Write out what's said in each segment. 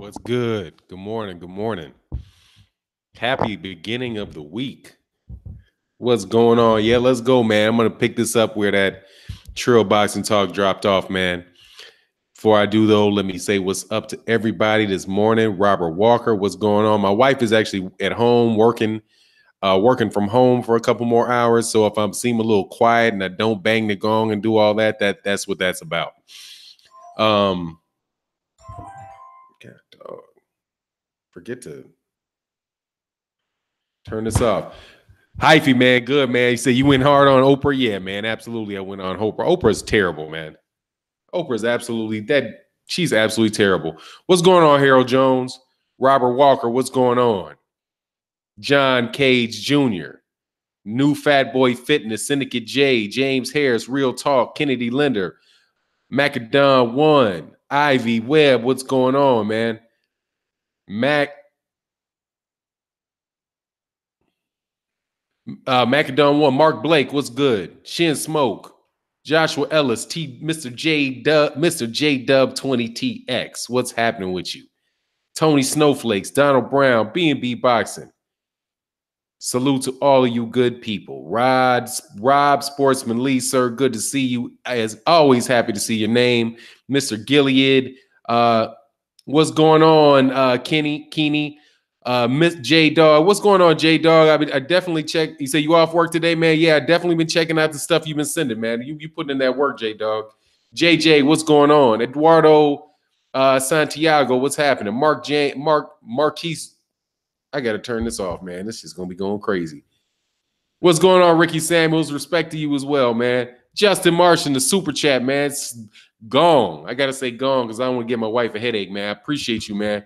What's good? Good morning. Good morning. Happy beginning of the week. What's going on? Yeah, let's go, man. I'm going to pick this up where that Trill Boxing Talk dropped off, man. Before I do, though, let me say what's up to everybody this morning. Robert Walker, what's going on? My wife is actually at home working from home for a couple more hours. So if I seem a little quiet and I don't bang the gong and do all that's what that's about. God, dog. Forget to turn this off. Hyphy, man, good, man. You say you went hard on Oprah? Yeah, man, absolutely. I went on Oprah. Oprah's terrible, man. Oprah's absolutely that. She's absolutely terrible. What's going on, Harold Jones? Robert Walker, what's going on? John Cage Jr., New Fat Boy Fitness, Syndicate J, James Harris, Real Talk, Kennedy Linder, Macadon One, Ivy Webb, what's going on, man? Macadon One, Mark Blake, what's good? Shin Smoke, Joshua Ellis, Mr. J Dub 20TX, what's happening with you? Tony Snowflakes, Donald Brown, B&B Boxing. Salute to all of you good people. Rob Sportsman Lee, sir, good to see you. As always, happy to see your name. Mr. Gilead, what's going on, Kenny? Miss J Dog, what's going on, J Dog? I definitely checked. You say you off work today, man? Yeah, I definitely been checking out the stuff you've been sending, man. You putting in that work, J Dog. JJ, what's going on? Eduardo Santiago, what's happening? Marquise. I gotta turn this off, man. This is gonna be going crazy. What's going on, Ricky Samuels? Respect to you as well, man. Justin Martian, the super chat, man. It's gone. I gotta say gone because I don't want to give my wife a headache, man. I appreciate you, man.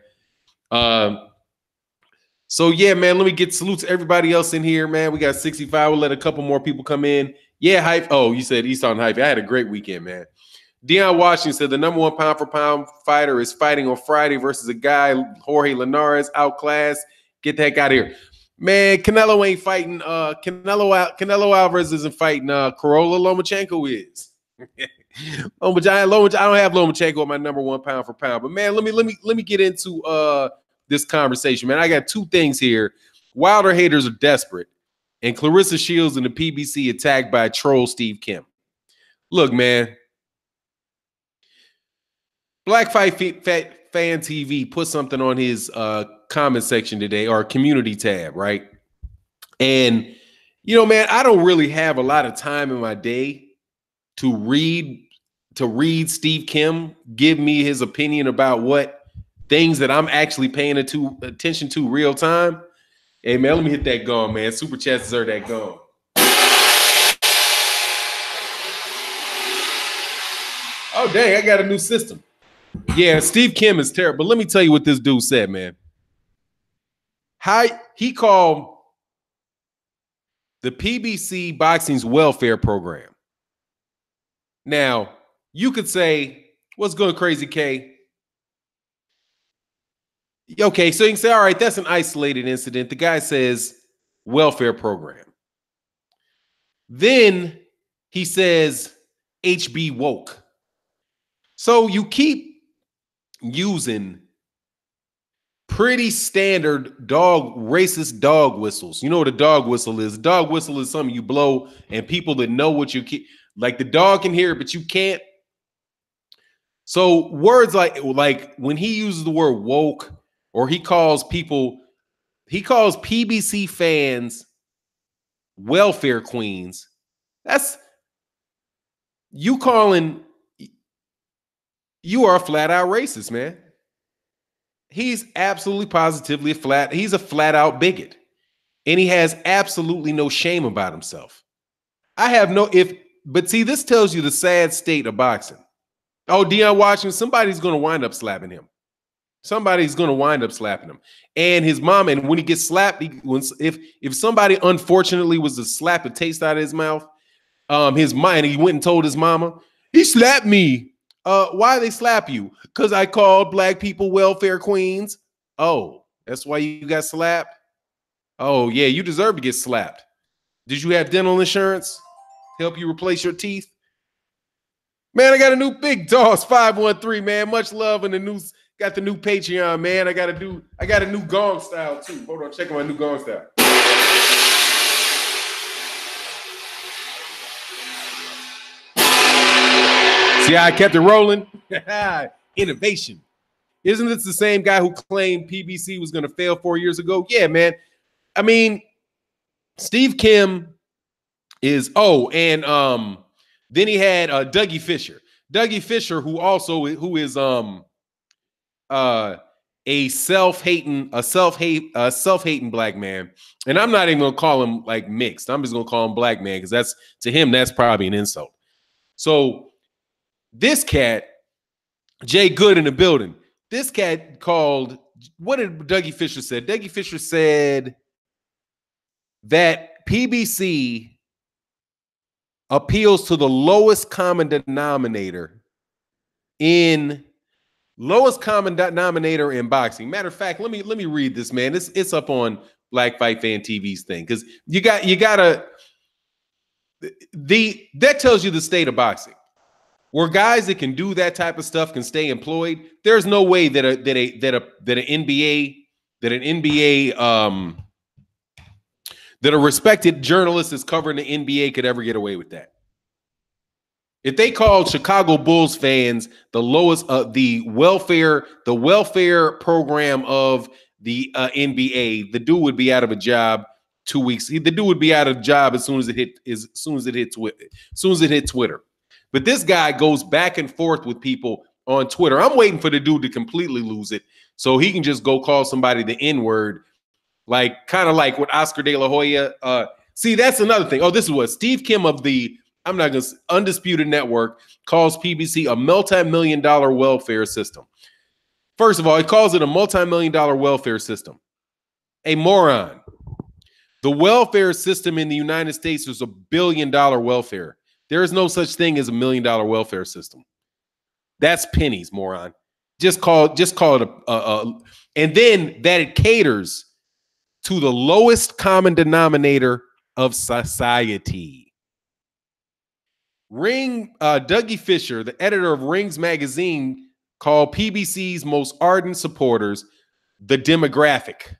So yeah, man, let me get salute to everybody else in here, man. We got 65. We'll let a couple more people come in. Yeah, hype. Oh, you said East on hype. I had a great weekend, man. Deion Washington said the number one pound for pound fighter is fighting on Friday versus a guy, Jorge Linares, outclassed. Get the heck out of here. Man, Canelo ain't fighting. Canelo Alvarez isn't fighting. Corolla Lomachenko is. I don't have Lomachenko at my number one pound for pound. But man, let me get into this conversation, man. I got two things here. Wilder haters are desperate, and Clarrisa Sheilds and the PBC attacked by troll Steve Kim. Look, man. Black Fight Fan TV put something on his comment section today, or community tab, right? And man, I don't really have a lot of time in my day to read Steve Kim give me his opinion about what things that I'm actually paying attention to real time. Hey man, let me hit that gong, man. Super chats deserve that gong. Oh dang, I got a new system. Yeah, Steve Kim is terrible. But let me tell you what this dude said, man. He called the PBC Boxing's welfare program. Now, you could say, what's going crazy, K? Okay, so you can say, all right, that's an isolated incident. The guy says welfare program. Then he says HB woke. So you keep using pretty standard racist dog whistles. You know what a dog whistle is? A dog whistle is something you blow and people that know what you keep, like the dog can hear it, but you can't. So words like when he uses the word woke, or he calls PBC fans welfare queens. That's you are a flat out racist, man. He's absolutely positively he's a flat out bigot. And he has absolutely no shame about himself. But see, this tells you the sad state of boxing. Oh, Deion Washington, somebody's going to wind up slapping him. And his mom, and when he gets slapped, if somebody unfortunately was to slap the taste out of his mouth, his mind, he went and told his mama, he slapped me. Why they slap you? Because I called black people welfare queens. Oh, that's why you got slapped? Oh, yeah, you deserve to get slapped. Did you have dental insurance? Help you replace your teeth? Man, I got a new big dogs 513, man. Much love in the new Got the new Patreon, man. I got a new gong style too. Hold on, check my new gong style. See how I kept it rolling? Innovation. Isn't this the same guy who claimed PBC was going to fail 4 years ago? Yeah, man. I mean, Steve Kim is, and then he had Dougie Fisher. Dougie Fisher, who is a self-hating black man. And I'm not even gonna call him like mixed. I'm just gonna call him black man because that's probably an insult. So this cat, Jay Good in the building. This cat called, what did Dougie Fisher say? Dougie Fisher said that PBC appeals to the lowest common denominator in boxing. Matter of fact, let me read this, man. It's up on Black Fight Fan TV's thing because that tells you the state of boxing. Where guys that can do that type of stuff can stay employed, there's no way that an a respected journalist that's covering the NBA could ever get away with that. If they called Chicago Bulls fans the lowest the welfare program of the NBA, the dude would be out of a job 2 weeks. The dude would be out of a job as soon as it hit Twitter. But this guy goes back and forth with people on Twitter. I'm waiting for the dude to completely lose it so he can just go call somebody the N-word, kind of like with Oscar De La Hoya. See, that's another thing. Oh, this is what Steve Kim of the Undisputed Network calls PBC a multi-million-dollar welfare system. First of all, he calls it a multi-million-dollar welfare system. A moron. The welfare system in the United States is $1 billion welfare. There is no such thing as $1 million welfare system. That's pennies, moron. Just call it and then that it caters to the lowest common denominator of society. Dougie Fisher, the editor of Rings magazine, called PBC's most ardent supporters the demographic,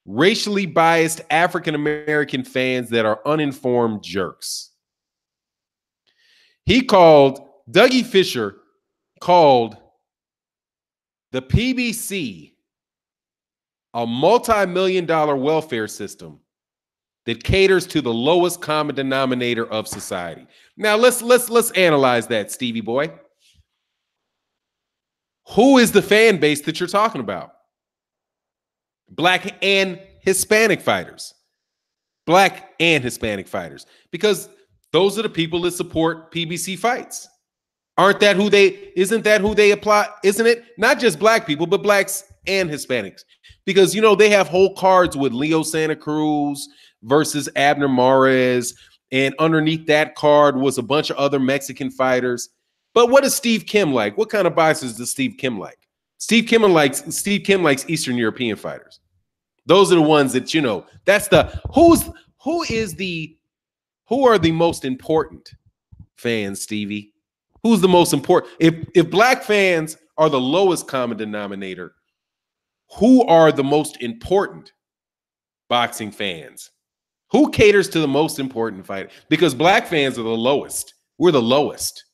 racially biased African-American fans that are uninformed jerks. Dougie Fisher called the PBC a multi-million-dollar welfare system that caters to the lowest common denominator of society. Now let's analyze that, Stevie boy. Who is the fan base that you're talking about? Black and Hispanic fighters. Black and Hispanic fighters. Because those are the people that support PBC fights. Isn't that who they apply? Isn't it? Not just black people, but blacks and Hispanics. Because, they have whole cards with Leo Santa Cruz versus Abner Mares. And underneath that card was a bunch of other Mexican fighters. But what is Steve Kim like? What kind of boxers does Steve Kim like? Steve Kim likes Eastern European fighters. Those are the ones that, that's who are the most important fans, Stevie? Who's the most important? If black fans are the lowest common denominator, who are the most important boxing fans? Who caters to the most important fight? Because black fans are the lowest. We're the lowest,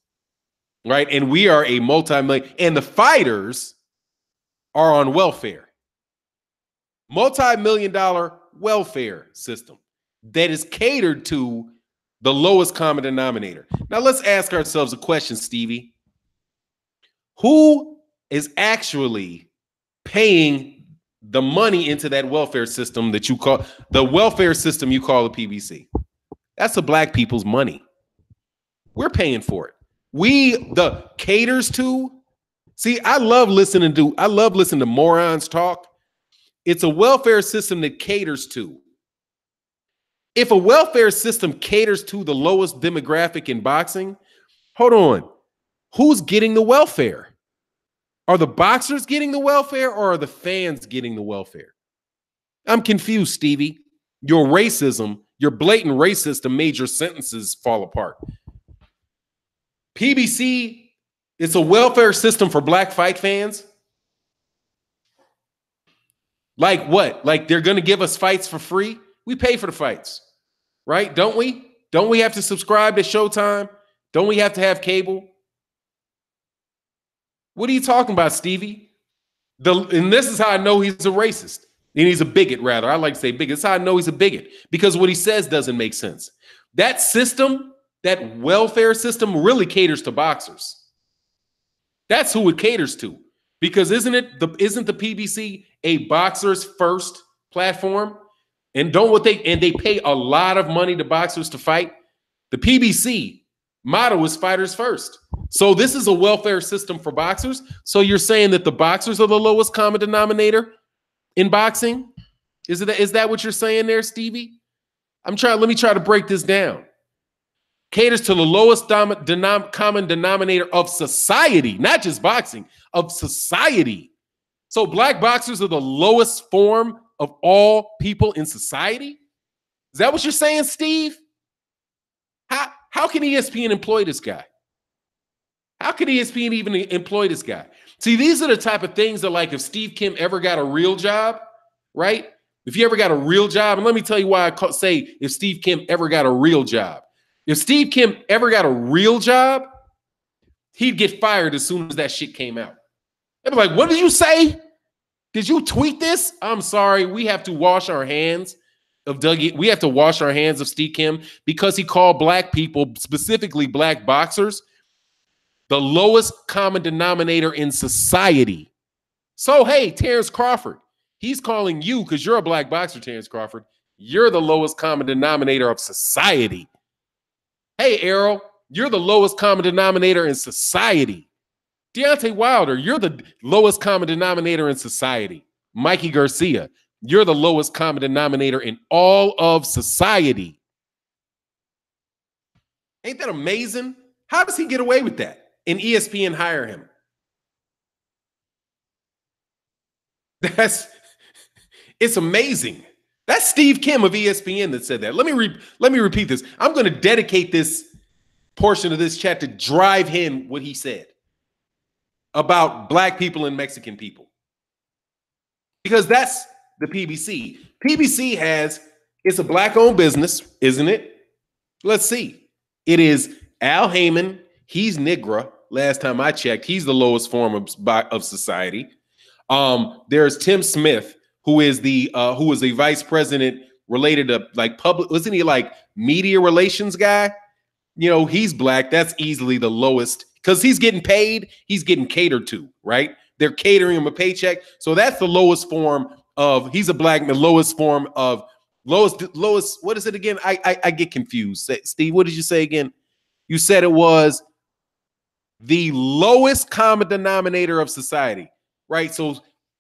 right? And we are a multi-million. And the fighters are on welfare. Multi-million-dollar welfare system that is catered to the lowest common denominator. Now let's ask ourselves a question, Stevie. Who is actually paying the money into that welfare system that you call the welfare system you call the PBC? That's the black people's money. We're paying for it. The caters to. See, I love listening to morons talk. It's a welfare system that caters to. If a welfare system caters to the lowest demographic in boxing, hold on. Who's getting the welfare? Are the boxers getting the welfare or are the fans getting the welfare? I'm confused, Stevie. Your racism, your blatant racism made your sentences fall apart. PBC, it's a welfare system for black fight fans. Like what? Like they're going to give us fights for free? We pay for the fights, right? Don't we? Don't we have to subscribe to Showtime? Don't we have to have cable? What are you talking about, Stevie? And this is how I know he's a racist. And he's a bigot, rather. I like to say bigot. That's how I know he's a bigot, because what he says doesn't make sense. That system, that welfare system, really caters to boxers. That's who it caters to. Because isn't the PBC a boxer's first platform? And they pay a lot of money to boxers to fight. The PBC motto is fighters first. So this is a welfare system for boxers. So you're saying that the boxers are the lowest common denominator in boxing? Is that what you're saying there, Stevie? Let me try to break this down. Caters to the lowest common denominator of society, not just boxing, of society. So black boxers are the lowest form of all people in society? Is that what you're saying, Steve? How can ESPN employ this guy? How could ESPN even employ this guy? See, these are the type of things that, like, if Steve Kim ever got a real job, right? If you ever got a real job, and let me tell you why I say if Steve Kim ever got a real job. If Steve Kim ever got a real job, he'd get fired as soon as that shit came out. They'd be like, what did you say? Did you tweet this? I'm sorry. We have to wash our hands of Dougie. We have to wash our hands of Steve Kim because he called black people, specifically black boxers, the lowest common denominator in society. So, hey, Terrence Crawford, he's calling you, because you're a black boxer, Terrence Crawford, you're the lowest common denominator of society. Hey, Errol, you're the lowest common denominator in society. Deontay Wilder, you're the lowest common denominator in society. Mikey Garcia, you're the lowest common denominator in all of society. Ain't that amazing? How does he get away with that? And ESPN hire him? It's amazing. That's Steve Kim of ESPN that said that. Let me repeat this. I'm going to dedicate this portion of this chat to drive in what he said about black people and Mexican people. Because that's the PBC. PBC it's a black-owned business, isn't it? Let's see. It is Al Heyman. He's Negro. Last time I checked, he's the lowest form of society. There's Tim Smith, who is a vice president related to, like, public, wasn't he like media relations guy? You know, he's black. That's easily the lowest because he's getting paid. He's getting catered to, right? They're catering him a paycheck. So that's the lowest form of, he's a black, the lowest form of lowest, what is it again? I get confused. Steve, what did you say again? You said it was the lowest common denominator of society, right? So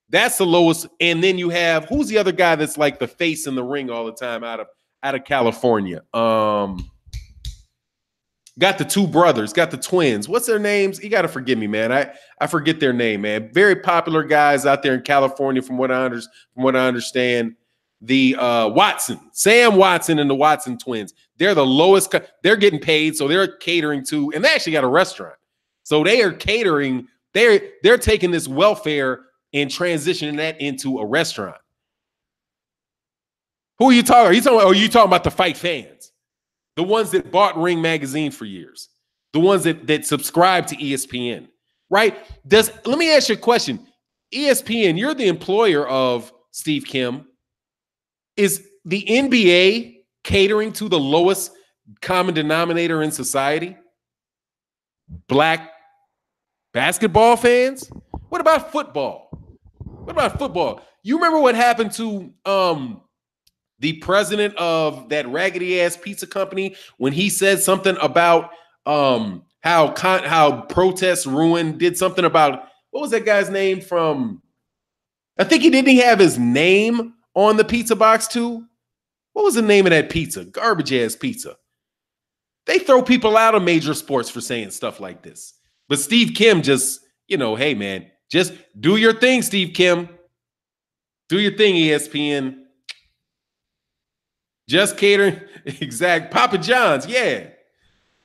that's the lowest. And then you have, who's the other guy that's like the face in the ring all the time out of California? Got the two brothers, got the twins. What's their names? You got to forgive me, man. I forget their name, man. Very popular guys out there in California, from what I understand. The Sam Watson and the Watson twins. They're the lowest. They're getting paid, so they're catering to, and they actually got a restaurant. So they are catering. They're taking this welfare and transitioning that into a restaurant. Who are you talking? Are you talking about the fight fans? The ones that bought Ring Magazine for years. The ones that subscribe to ESPN, right? Let me ask you a question. ESPN, you're the employer of Steve Kim. Is the NBA catering to the lowest common denominator in society? Black basketball fans? What about football? You remember what happened to the president of that raggedy ass pizza company when he said something about how protests did something about, what was that guy's name from? I think he didn't have his name on the pizza box too. What was the name of that pizza? Garbage ass pizza. They throw people out of major sports for saying stuff like this. But Steve Kim just, hey man, just do your thing, Steve Kim. Do your thing, ESPN. Just catering. Exact. Papa John's, yeah.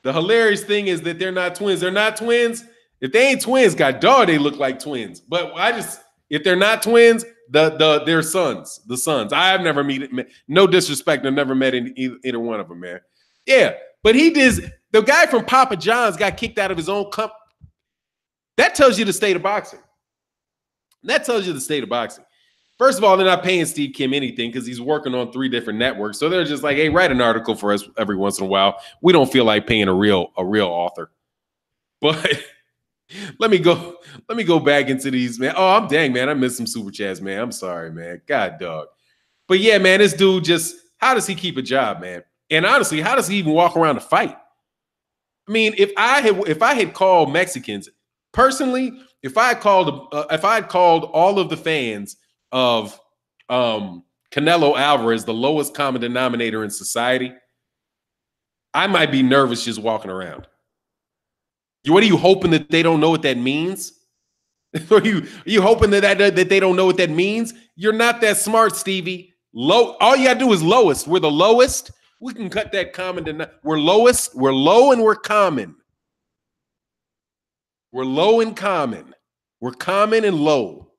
The hilarious thing is that they're not twins. They're not twins. If they ain't twins, god dog, they look like twins. But if they're not twins, their sons, the sons. I've never no disrespect, I've never met either one of them, man. Yeah, but the guy from Papa John's got kicked out of his own company. That tells you the state of boxing. That tells you the state of boxing. First of all, they're not paying Steve Kim anything because he's working on 3 different networks. So they're just like, hey, write an article for us every once in a while. We don't feel like paying a real author. But let me go back into these, man. Oh, I'm dang, man. I missed some super chats, man. I'm sorry, man. God, dog. But yeah, man, this dude how does he keep a job, man? And honestly, how does he even walk around to fight? I mean, if I had called Mexicans personally, if I had called all of the fans of Canelo Alvarez the lowest common denominator in society, I might be nervous just walking around. What are you hoping that they don't know what that means? Are you hoping that they don't know what that means? You're not that smart, Stevie. All you gotta do is lowest. We're the lowest. We can cut that common denominator. We're lowest. We're low and we're common. We're low and common. We're common and low.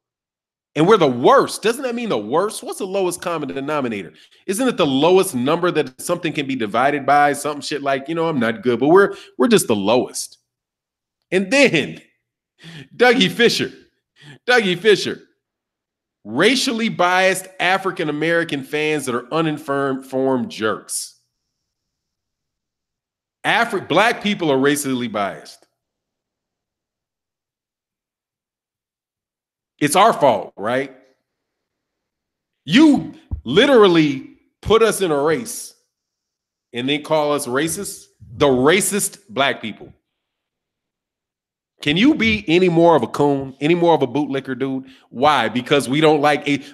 And we're the worst. Doesn't that mean the worst? What's the lowest common denominator? Isn't it the lowest number that something can be divided by? Something shit like, I'm not good, but we're just the lowest. And then Dougie Fisher, racially biased African-American fans that are uninformed jerks. Black people are racially biased. It's our fault, right? You literally put us in a race and then call us racist. The racist black people. Can you be any more of a coon, any more of a bootlicker, dude? Why? Because we don't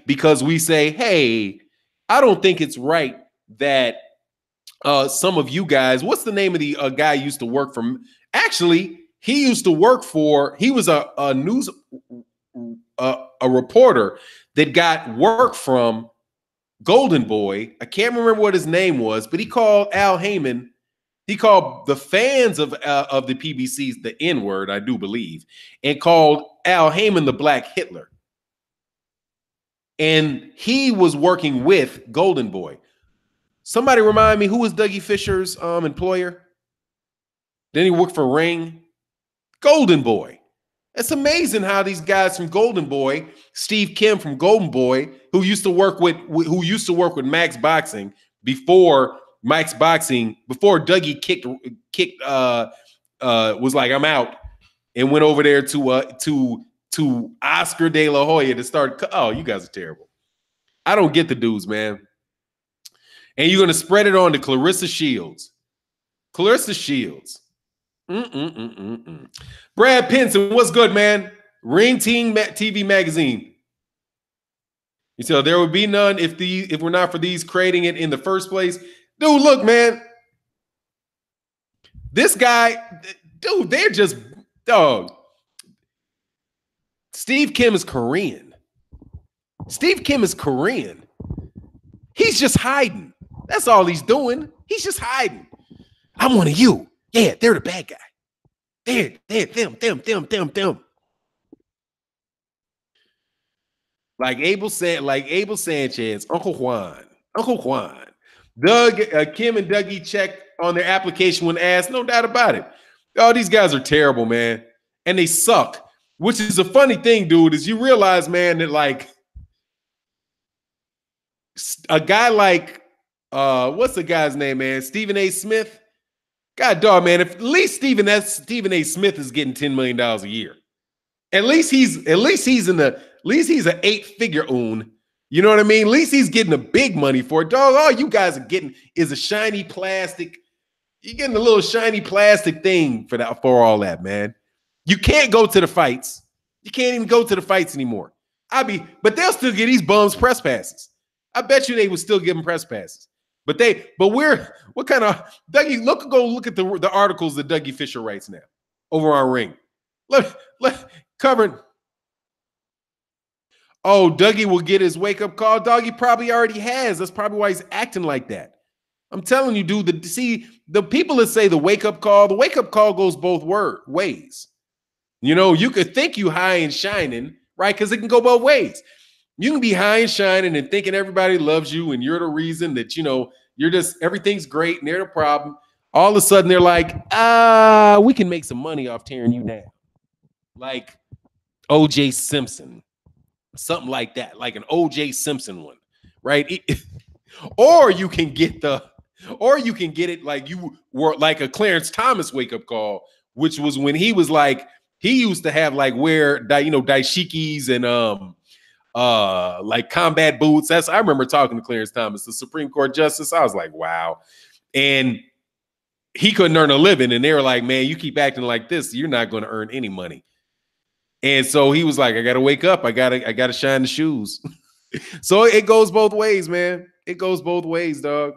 because we say, hey, I don't think it's right that some of you guys, what's the name of the guy used to work for? Actually, he was a news a reporter that got work from Golden Boy. I can't remember what his name was, but he called Al Heyman. He called the fans of the PBCs the N-word, I do believe, and called Al Heyman the Black Hitler. And he was working with Golden Boy. Somebody remind me, who was Dougie Fisher's employer? Then he worked for Ring. Golden Boy. It's amazing how these guys from Golden Boy, Steve Kim from Golden Boy, who used to work with Max Boxing before Dougie was like, I'm out, and went over there to Oscar De La Hoya to start. Oh, you guys are terrible. I don't get the dudes, man. And you're gonna spread it on to Clarrisa Sheilds. Brad Pinson, what's good, man? Ring Team TV Magazine. You said there would be none if we're not for these creating it in the first place. Dude, look, man. This guy, dude, they're just dog. Steve Kim is Korean. He's just hiding. That's all he's doing. He's just hiding. I'm one of you. Yeah, they're the bad guy. They're them. Like Abel Sanchez, Uncle Juan. Kim and Dougie checked on their application when asked, no doubt about it. Oh, these guys are terrible, man. And they suck. Which is a funny thing, dude, is you realize, man, that like a guy like what's the guy's name, man? Stephen A. Smith. God dog, man. If at least Stephen A. Smith is getting $10 million a year. At least he's an 8-figure oon. You know what I mean? At least he's getting the big money for it. Dog, all you guys are getting is a shiny plastic. You're getting a little shiny plastic thing for all that, man. You can't go to the fights. You can't even go to the fights anymore. But they'll still get these bums press passes. I bet you they would still give them press passes. But what kind of Dougie? Go look at the articles that Dougie Fisher writes now over on Ring. Covering. Oh, Dougie will get his wake-up call. Doggy probably already has. That's probably why he's acting like that. I'm telling you, dude, the people that say the wake-up call goes both ways. You know, you could think you high and shining, right? Because it can go both ways. You can be high and shining and thinking everybody loves you and you're the reason that, you're just, everything's great and they're the problem. All of a sudden they're like, we can make some money off tearing you down. Like OJ Simpson, something like that, like an OJ Simpson one, right? Or you can get it like you were like a Clarence Thomas wake up call, which was when he was like, he used to have like wear, dashikis and like combat boots. I remember talking to Clarence Thomas, the Supreme Court justice. I was like, wow. And he couldn't earn a living. And they were like, man, you keep acting like this, you're not going to earn any money. And so he was like, I got to wake up. I got to shine the shoes. So it goes both ways, man. It goes both ways, dog.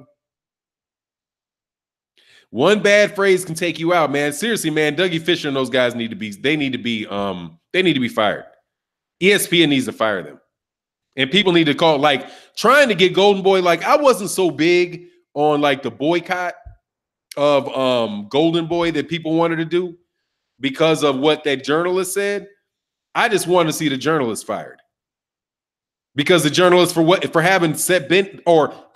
One bad phrase can take you out, man. Seriously, man. Dougie Fisher and those guys need to be fired. ESPN needs to fire them. And people need to call, like, trying to get Golden Boy. Like, I wasn't so big on like the boycott of Golden Boy that people wanted to do because of what that journalist said. I just want to see the journalist fired. Because the journalist for having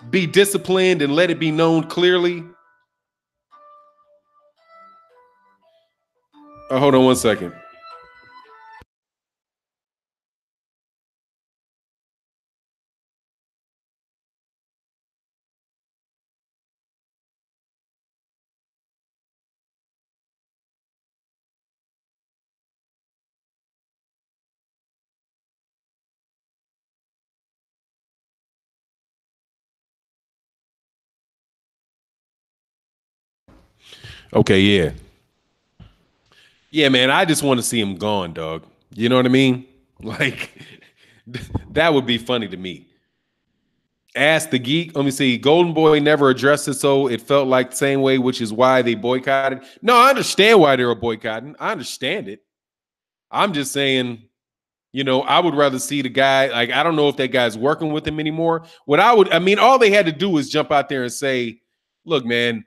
be disciplined and let it be known clearly. Hold on one second. Okay, yeah. Yeah, man, I just want to see him gone, dog. You know what I mean? Like, that would be funny to me. Ask the Geek. Let me see. Golden Boy never addressed it, so it felt like the same way, which is why they boycotted. No, I understand why they were boycotting. I understand it. I'm just saying, I would rather see the guy. Like, I don't know if that guy's working with him anymore. All they had to do was jump out there and say, look, man,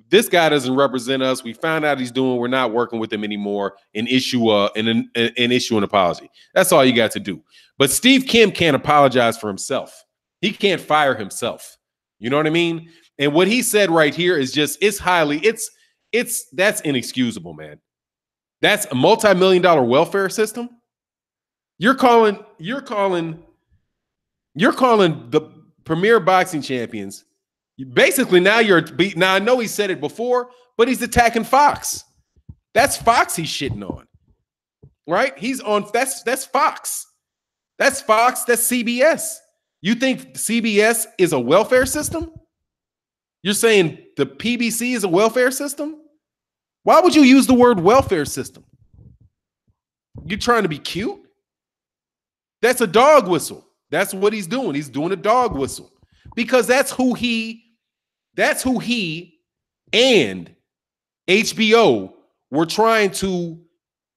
this guy doesn't represent us. We found out we're not working with him anymore, and issue an apology. That's all you got to do. But Steve Kim can't apologize for himself. He can't fire himself. You know what I mean? And what he said right here is just, that's inexcusable, man. That's a multi-million-dollar welfare system. You're calling the premier boxing champions. Basically, now I know he said it before, but he's attacking Fox. That's Fox he's shitting on. Right? He's on that's Fox. That's Fox, that's CBS. You think CBS is a welfare system? You're saying the PBC is a welfare system? Why would you use the word welfare system? You're trying to be cute? That's a dog whistle. That's what he's doing. He's doing a dog whistle. Because that's who he and HBO were trying to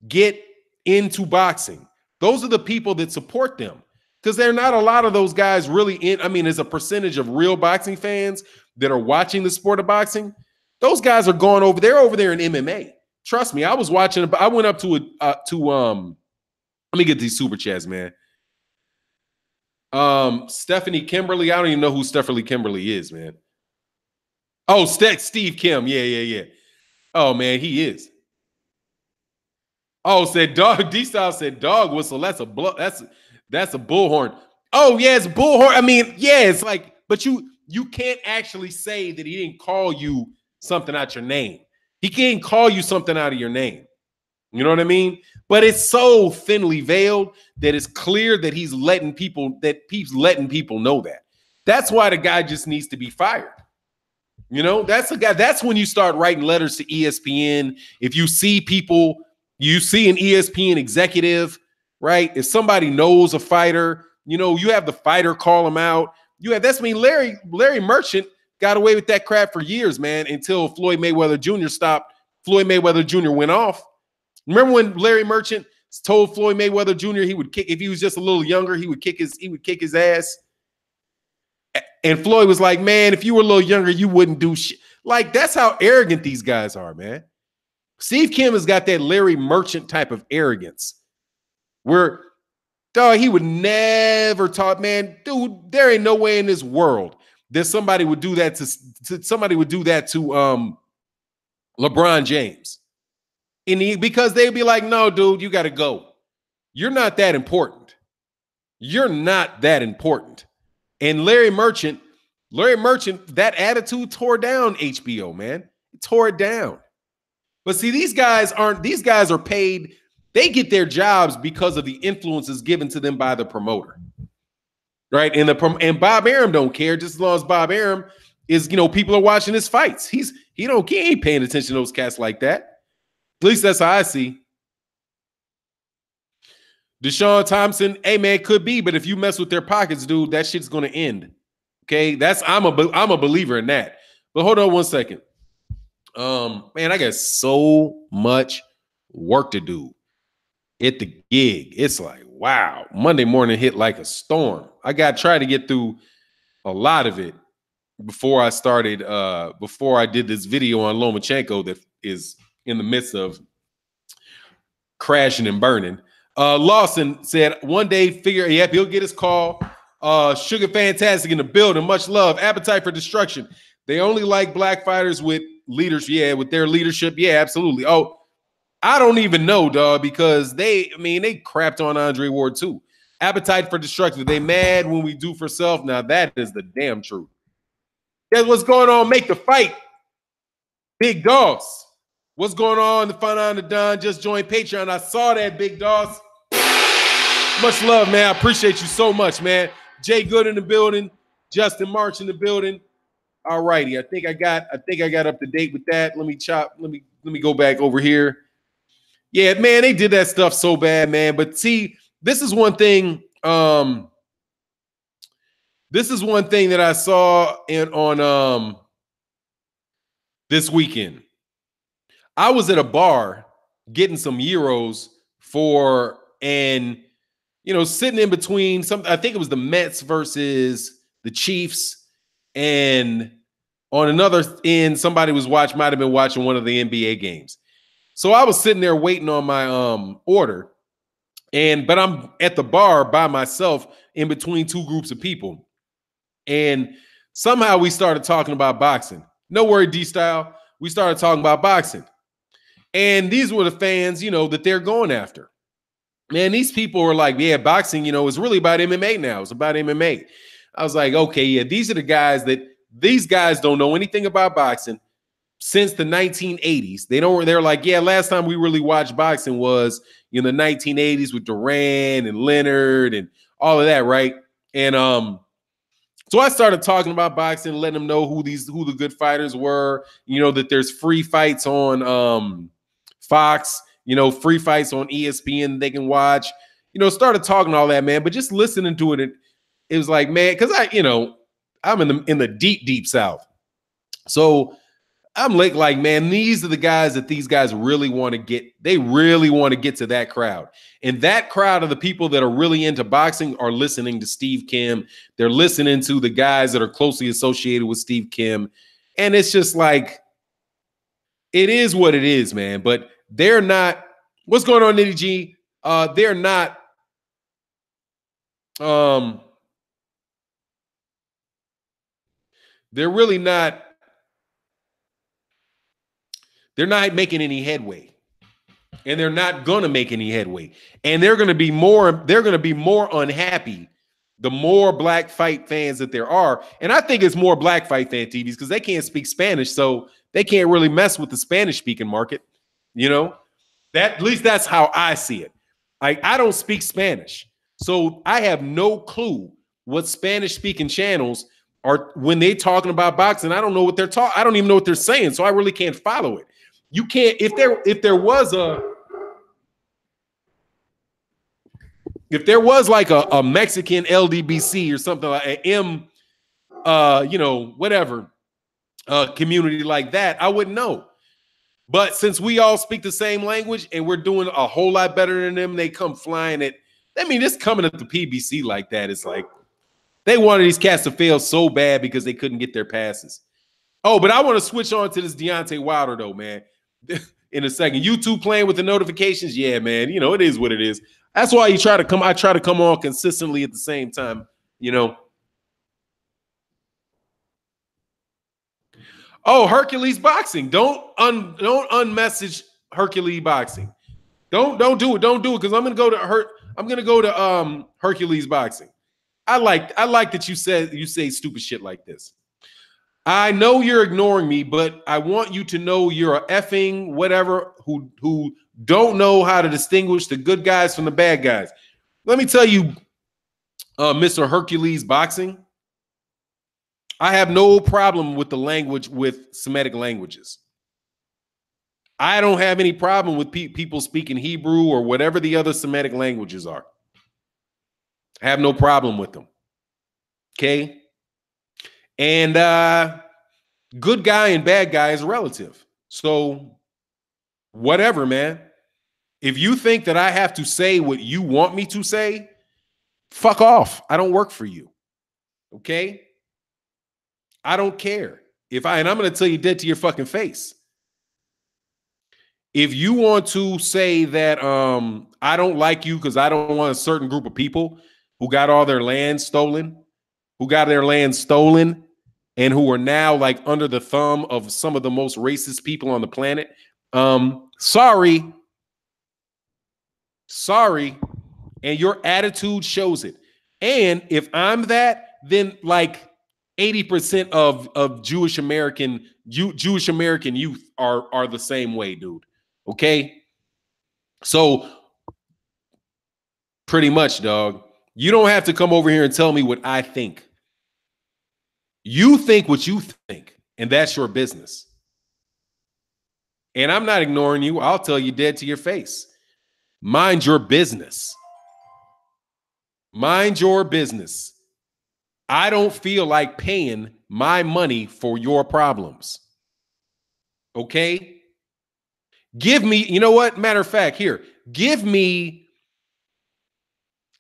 get into boxing. Those are the people that support them. Because there are not a lot of those guys really there's a percentage of real boxing fans that are watching the sport of boxing. Those guys are over there in MMA. Trust me, I was watching. I went up to let me get these super chats, man. Stephanie Kimberly. I don't even know who Stephanie Kimberly is, man. Oh, Steve Kim. Yeah. Oh, man, he is. Oh, D-Style said dog whistle. That's a bullhorn. Oh, yeah, it's bullhorn. It's like, but you can't actually say that he didn't call you something out your name. He can't call you something out of your name. You know what I mean? But it's so thinly veiled that it's clear that he's letting people know that. That's why the guy just needs to be fired. That's the guy. That's when you start writing letters to ESPN. If you see an ESPN executive, right? If somebody knows a fighter, you have the fighter call him out. Larry Merchant got away with that crap for years, man, until Floyd Mayweather Jr. stopped. Floyd Mayweather Jr. went off. Remember when Larry Merchant told Floyd Mayweather Jr. he would kick, if he was just a little younger, he would kick his ass. And Floyd was like, man, if you were a little younger, you wouldn't do shit. Like, that's how arrogant these guys are, man. Steve Kim has got that Larry Merchant type of arrogance where Dog, he would never talk, man. Dude, there ain't no way in this world that somebody would do that to somebody would do that to LeBron James. Because they'd be like, no, dude, you got to go. You're not that important. You're not that important. And Larry Merchant, that attitude tore down HBO, man. It tore it down. But see, these guys are paid. They get their jobs because of the influences given to them by the promoter. Right? And Bob Arum don't care, just as long as Bob Arum is, people are watching his fights. He ain't paying attention to those cats like that. At least that's how I see. Deshaun Thompson, hey man, could be, but if you mess with their pockets, dude, that shit's gonna end. Okay, I'm a believer in that. But hold on one second. Man, I got so much work to do at the gig. It's like, wow, Monday morning hit like a storm. I got to try to get through a lot of it before I did this video on Lomachenko that is in the midst of crashing and burning. Lawson said, one day figure, yep, he'll get his call. Sugar Fantastic in the building. Much love. Appetite for Destruction. They only like black fighters with leaders. Yeah, with their leadership. Yeah, absolutely. Oh, I don't even know, dog, because they crapped on Andre Ward too. Appetite for Destruction. They mad when we do for self. Now that is the damn truth. That's what's going on. Make the fight. Big Dogs. What's going on? The Fun on the Don just joined Patreon. I saw that, Big Dogs. Much love, man. I appreciate you so much, man. Jay Good in the building. Justin March in the building. All righty. I think I got up to date with that. Let me go back over here. Yeah, man, they did that stuff so bad, man. But see, this is one thing. This is one thing that I saw on this weekend. I was at a bar getting some euros sitting in between I think it was the Mets versus the Chiefs, and on another end, somebody might have been watching one of the NBA games. So I was sitting there waiting on my order, but I'm at the bar by myself in between two groups of people. And somehow we started talking about boxing. No worry, D-Style. We started talking about boxing. And these were the fans, that they're going after. Man, these people were like, yeah, boxing, is really about MMA now. It's about MMA. I was like, okay, yeah, these are the guys these guys don't know anything about boxing since the 1980s. They're like, yeah, last time we really watched boxing was in the 1980s with Duran and Leonard and all of that, right? And so I started talking about boxing, letting them know who the good fighters were, that there's free fights on Fox, free fights on ESPN they can watch, started talking all that, man. But just listening to it, it was like, man, because I'm in the deep South. So I'm like, man, these are the guys that these guys really want to get. They really want to get to that crowd. And that crowd of the people that are really into boxing are listening to Steve Kim. They're listening to the guys that are closely associated with Steve Kim. And it's just like, it is what it is, man. But they're not. What's going on, Nitty G? They're not. They're really not. They're not making any headway, and they're not gonna make any headway. And they're gonna be more unhappy the more black fight fans that there are. And I think it's more black fight fan TVs because they can't speak Spanish, so they can't really mess with the Spanish speaking market. At least that's how I see it. I don't speak Spanish, so I have no clue what Spanish speaking channels are when they talking about boxing. I don't know what they're talking. I don't even know what they're saying, so I really can't follow it. You can't if there was like a Mexican LDBC or something like an whatever community like that, I wouldn't know. But since we all speak the same language and we're doing a whole lot better than them, they come flying at. I mean, just coming at the PBC like that, it's like they wanted these cats to fail so bad because they couldn't get their passes. Oh, but I want to switch on to this Deontay Wilder though, man. In a second, YouTube playing with the notifications. Yeah, man. It is what it is. That's why you try to come. I try to come on consistently at the same time. You know. Oh, Hercules boxing. Don't unmessage Hercules boxing. Don't do it. Don't do it because I'm gonna go to Hercules boxing. I like that you say stupid shit like this. I know you're ignoring me, but I want you to know you're a effing whatever who don't know how to distinguish the good guys from the bad guys. Let me tell you, Mr. Hercules boxing. I have no problem with the language with Semitic languages. I don't have any problem with people speaking Hebrew or whatever the other Semitic languages are. I have no problem with them. Okay. And good guy and bad guy is relative. So whatever, man. If you think that I have to say what you want me to say, fuck off. I don't work for you. Okay. I don't care. And I'm going to tell you dead to your fucking face. If you want to say that I don't like you because I don't want a certain group of people who got all their land stolen, and who are now like under the thumb of some of the most racist people on the planet, sorry. And your attitude shows it. And if I'm that, then like 80% of Jewish American youth are the same way, dude. Okay. So pretty much, dog, you don't have to come over here and tell me what I think. You think what you think, and that's your business. And I'm not ignoring you. I'll tell you dead to your face. Mind your business. Mind your business. I don't feel like paying my money for your problems. Okay? Give me, you know what? Matter of fact, here, give me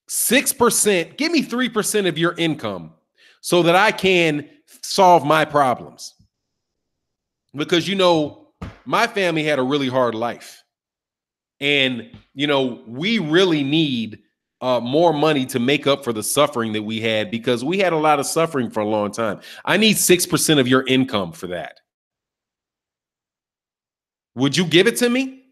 6%, give me 3% of your income so that I can solve my problems. Because, you know, my family had a really hard life. And, you know, we really need more money to make up for the suffering that we had because we had a lot of suffering for a long time. I need 6% of your income for that. Would you give it to me?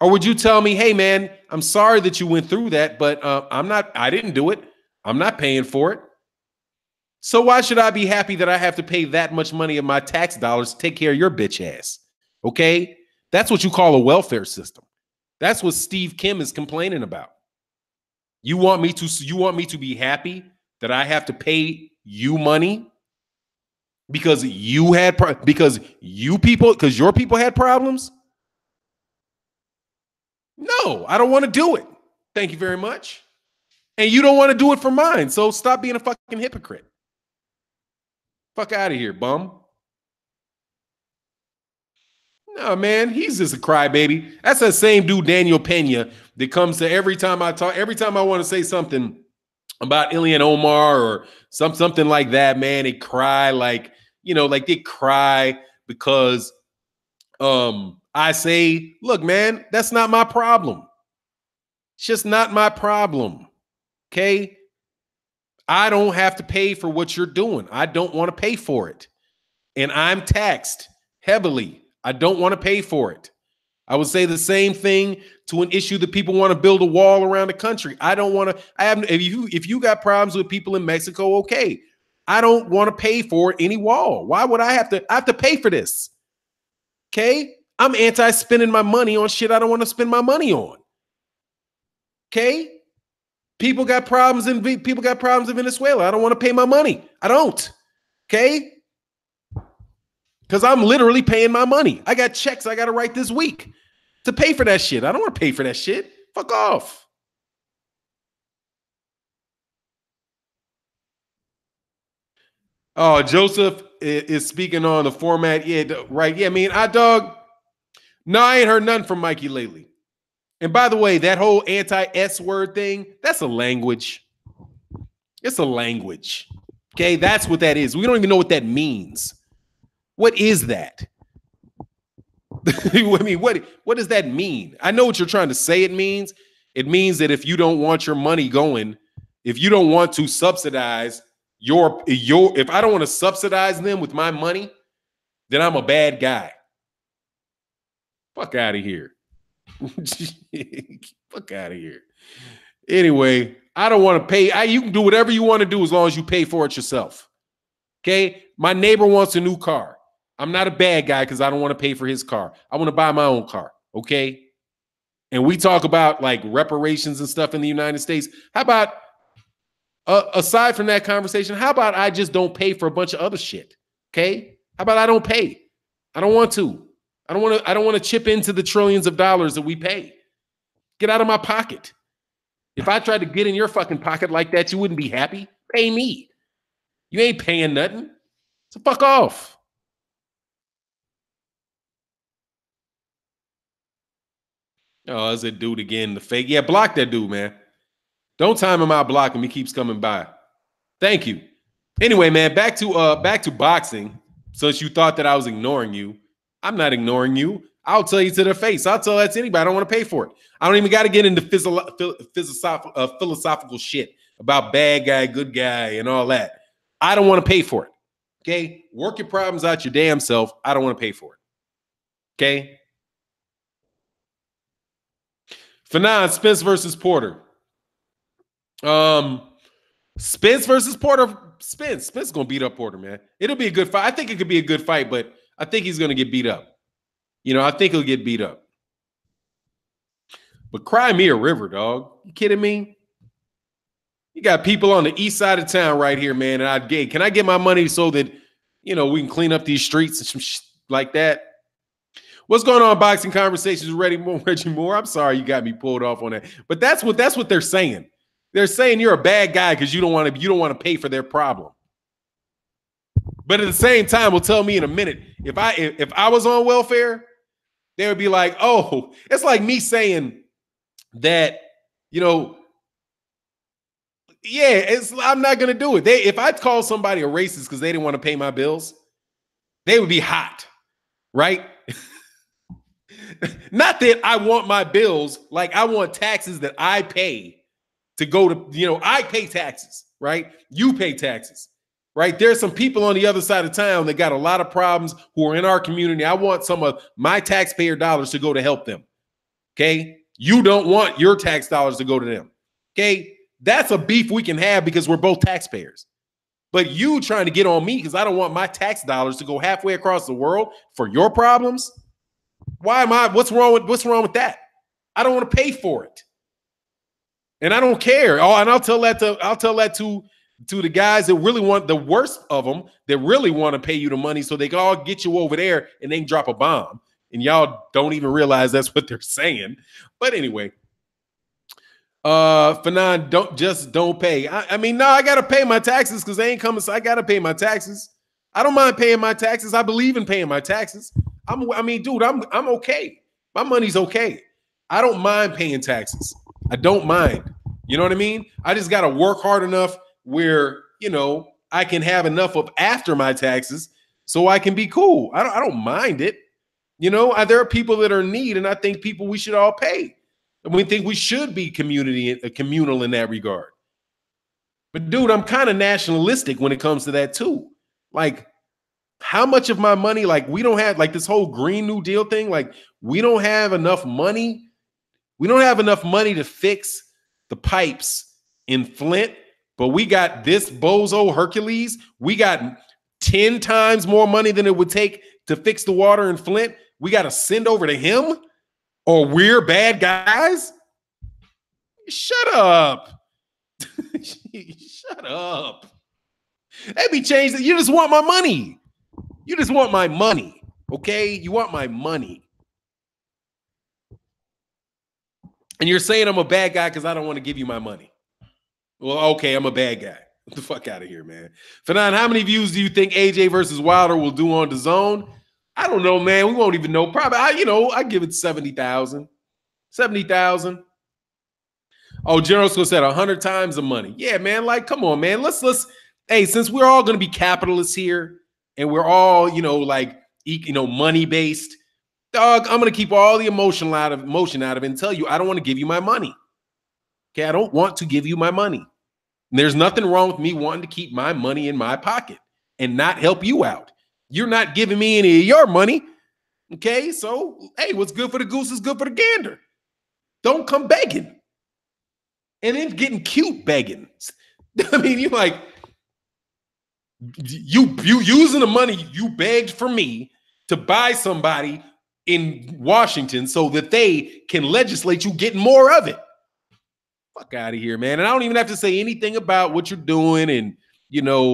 Or would you tell me, hey, man, I'm sorry that you went through that, but I didn't do it. I'm not paying for it. So why should I be happy that I have to pay that much money of my tax dollars to take care of your bitch ass? Okay? That's what you call a welfare system. That's what Steve Kim is complaining about. You want me to be happy that I have to pay you money because your people had problems? No, I don't want to do it. Thank you very much. And you don't want to do it for mine. So stop being a fucking hypocrite. Fuck out of here, bum. No, man, he's just a crybaby. That's that same dude, Daniel Pena, that comes to every time I want to say something about Ilhan Omar or something like that, man, they cry like they cry because I say, look, man, that's not my problem. It's just not my problem. Okay. I don't have to pay for what you're doing. I don't want to pay for it. And I'm taxed heavily. I don't want to pay for it. I would say the same thing to an issue that people want to build a wall around the country. I don't want to. If you got problems with people in Mexico, okay. I don't want to pay for any wall. Why would I have to? I have to pay for this. Okay. I'm anti-spending my money on shit I don't want to spend my money on. Okay. People got problems in Venezuela. I don't want to pay my money. I don't. Okay. Because I'm literally paying my money. I got checks I got to write this week to pay for that shit. I don't want to pay for that shit. Fuck off. Oh, Joseph is speaking on the format. Yeah, right. Yeah, I mean, no, I ain't heard nothing from Mikey lately. And by the way, that whole anti-S word thing, that's a language. It's a language. Okay, that's what that is. We don't even know what that means. What is that? I mean, what does that mean? I know what you're trying to say it means. It means that if you don't want your money going, if you don't want to subsidize if I don't want to subsidize them with my money, then I'm a bad guy. Fuck out of here. Fuck out of here. Anyway, I don't want to pay. You can do whatever you want to do as long as you pay for it yourself. Okay? My neighbor wants a new car. I'm not a bad guy because I don't want to pay for his car. I want to buy my own car. Okay? And we talk about like reparations and stuff in the United States. How about, aside from that conversation, how about I just don't pay for a bunch of other shit? Okay? How about I don't pay? I don't want to. I don't want to chip into the trillions of dollars that we pay. Get out of my pocket. If I tried to get in your fucking pocket like that, you wouldn't be happy. Pay me. You ain't paying nothing. So fuck off. Oh, is it dude again? The fake. Yeah, block that dude, man. Don't time him out blocking me. He keeps coming by. Thank you. Anyway, man, back to boxing. Since you thought that I was ignoring you, I'm not ignoring you. I'll tell you to the face. I'll tell that to anybody. I don't want to pay for it. I don't even got to get into philosophical shit about bad guy, good guy, and all that. I don't want to pay for it. Okay? Work your problems out your damn self. I don't want to pay for it. Okay? Fannon, Spence versus Porter. Spence versus Porter. Spence is gonna beat up Porter, man. It'll be a good fight. I think it could be a good fight, but I think he's gonna get beat up. You know, I think he'll get beat up. But cry me a river, dog. You kidding me? You got people on the east side of town right here, man. And can I get my money so that, you know, we can clean up these streets and some shit like that? What's going on, Boxing Conversations? Reggie Moore. I'm sorry you got me pulled off on that. But that's what they're saying. They're saying you're a bad guy because you don't want to pay for their problem. But at the same time, will tell me in a minute, if I was on welfare, they would be like, oh, it's like me saying that, you know, yeah, I'm not gonna do it. If I call somebody a racist because they didn't want to pay my bills, they would be hot, right? Not that I want my bills, like I want taxes that I pay to go to, you know, I pay taxes, right? You pay taxes, right? There's some people on the other side of town that got a lot of problems who are in our community. I want some of my taxpayer dollars to go to help them, okay? You don't want your tax dollars to go to them, okay? That's a beef we can have because we're both taxpayers. But you trying to get on me because I don't want my tax dollars to go halfway across the world for your problems. What's wrong with that? I don't want to pay for it. And I don't care. Oh, and I'll tell that to the guys that really want, the worst of them, that really want to pay you the money so they can all get you over there and they can drop a bomb. And y'all don't even realize that's what they're saying. But anyway, Fannon, don't pay. I mean, no, I gotta pay my taxes because they ain't coming. So I gotta pay my taxes. I don't mind paying my taxes. I believe in paying my taxes. I'm okay. My money's okay. I don't mind paying taxes. I don't mind. You know what I mean? I just got to work hard enough where, you know, I can have enough of after my taxes so I can be cool. I don't mind it. You know, there are people that are in need, and I think we should all pay. And we think we should be communal in that regard. But dude, I'm kind of nationalistic when it comes to that too. Like, how much of my money, like we don't have, like this whole Green New Deal thing, like we don't have enough money. We don't have enough money to fix the pipes in Flint, but we got this bozo Hercules. We got 10 times more money than it would take to fix the water in Flint. We got to send over to him, or we're bad guys? Shut up. Shut up. Let me change it. You just want my money. You just want my money, okay? You want my money. And you're saying I'm a bad guy because I don't want to give you my money. Well, okay, I'm a bad guy. Get the fuck out of here, man. Fannon, how many views do you think AJ versus Wilder will do on DAZN? I don't know, man. We won't even know. Probably, I give it 70,000. 70,000. Oh, General School said 100 times the money. Yeah, man. Like, come on, man. Let's. Hey, since we're all going to be capitalists here, and we're all, money based, dog, I'm going to keep all the emotion out of it and tell you I don't want to give you my money. Okay, I don't want to give you my money. And there's nothing wrong with me wanting to keep my money in my pocket and not help you out. You're not giving me any of your money. Okay, so hey, what's good for the goose is good for the gander. Don't come begging. And then getting cute begging. I mean, you're like, you using the money you begged for me to buy somebody in Washington so that they can legislate you getting more of it. Fuck out of here, man. And I don't even have to say anything about what you're doing and what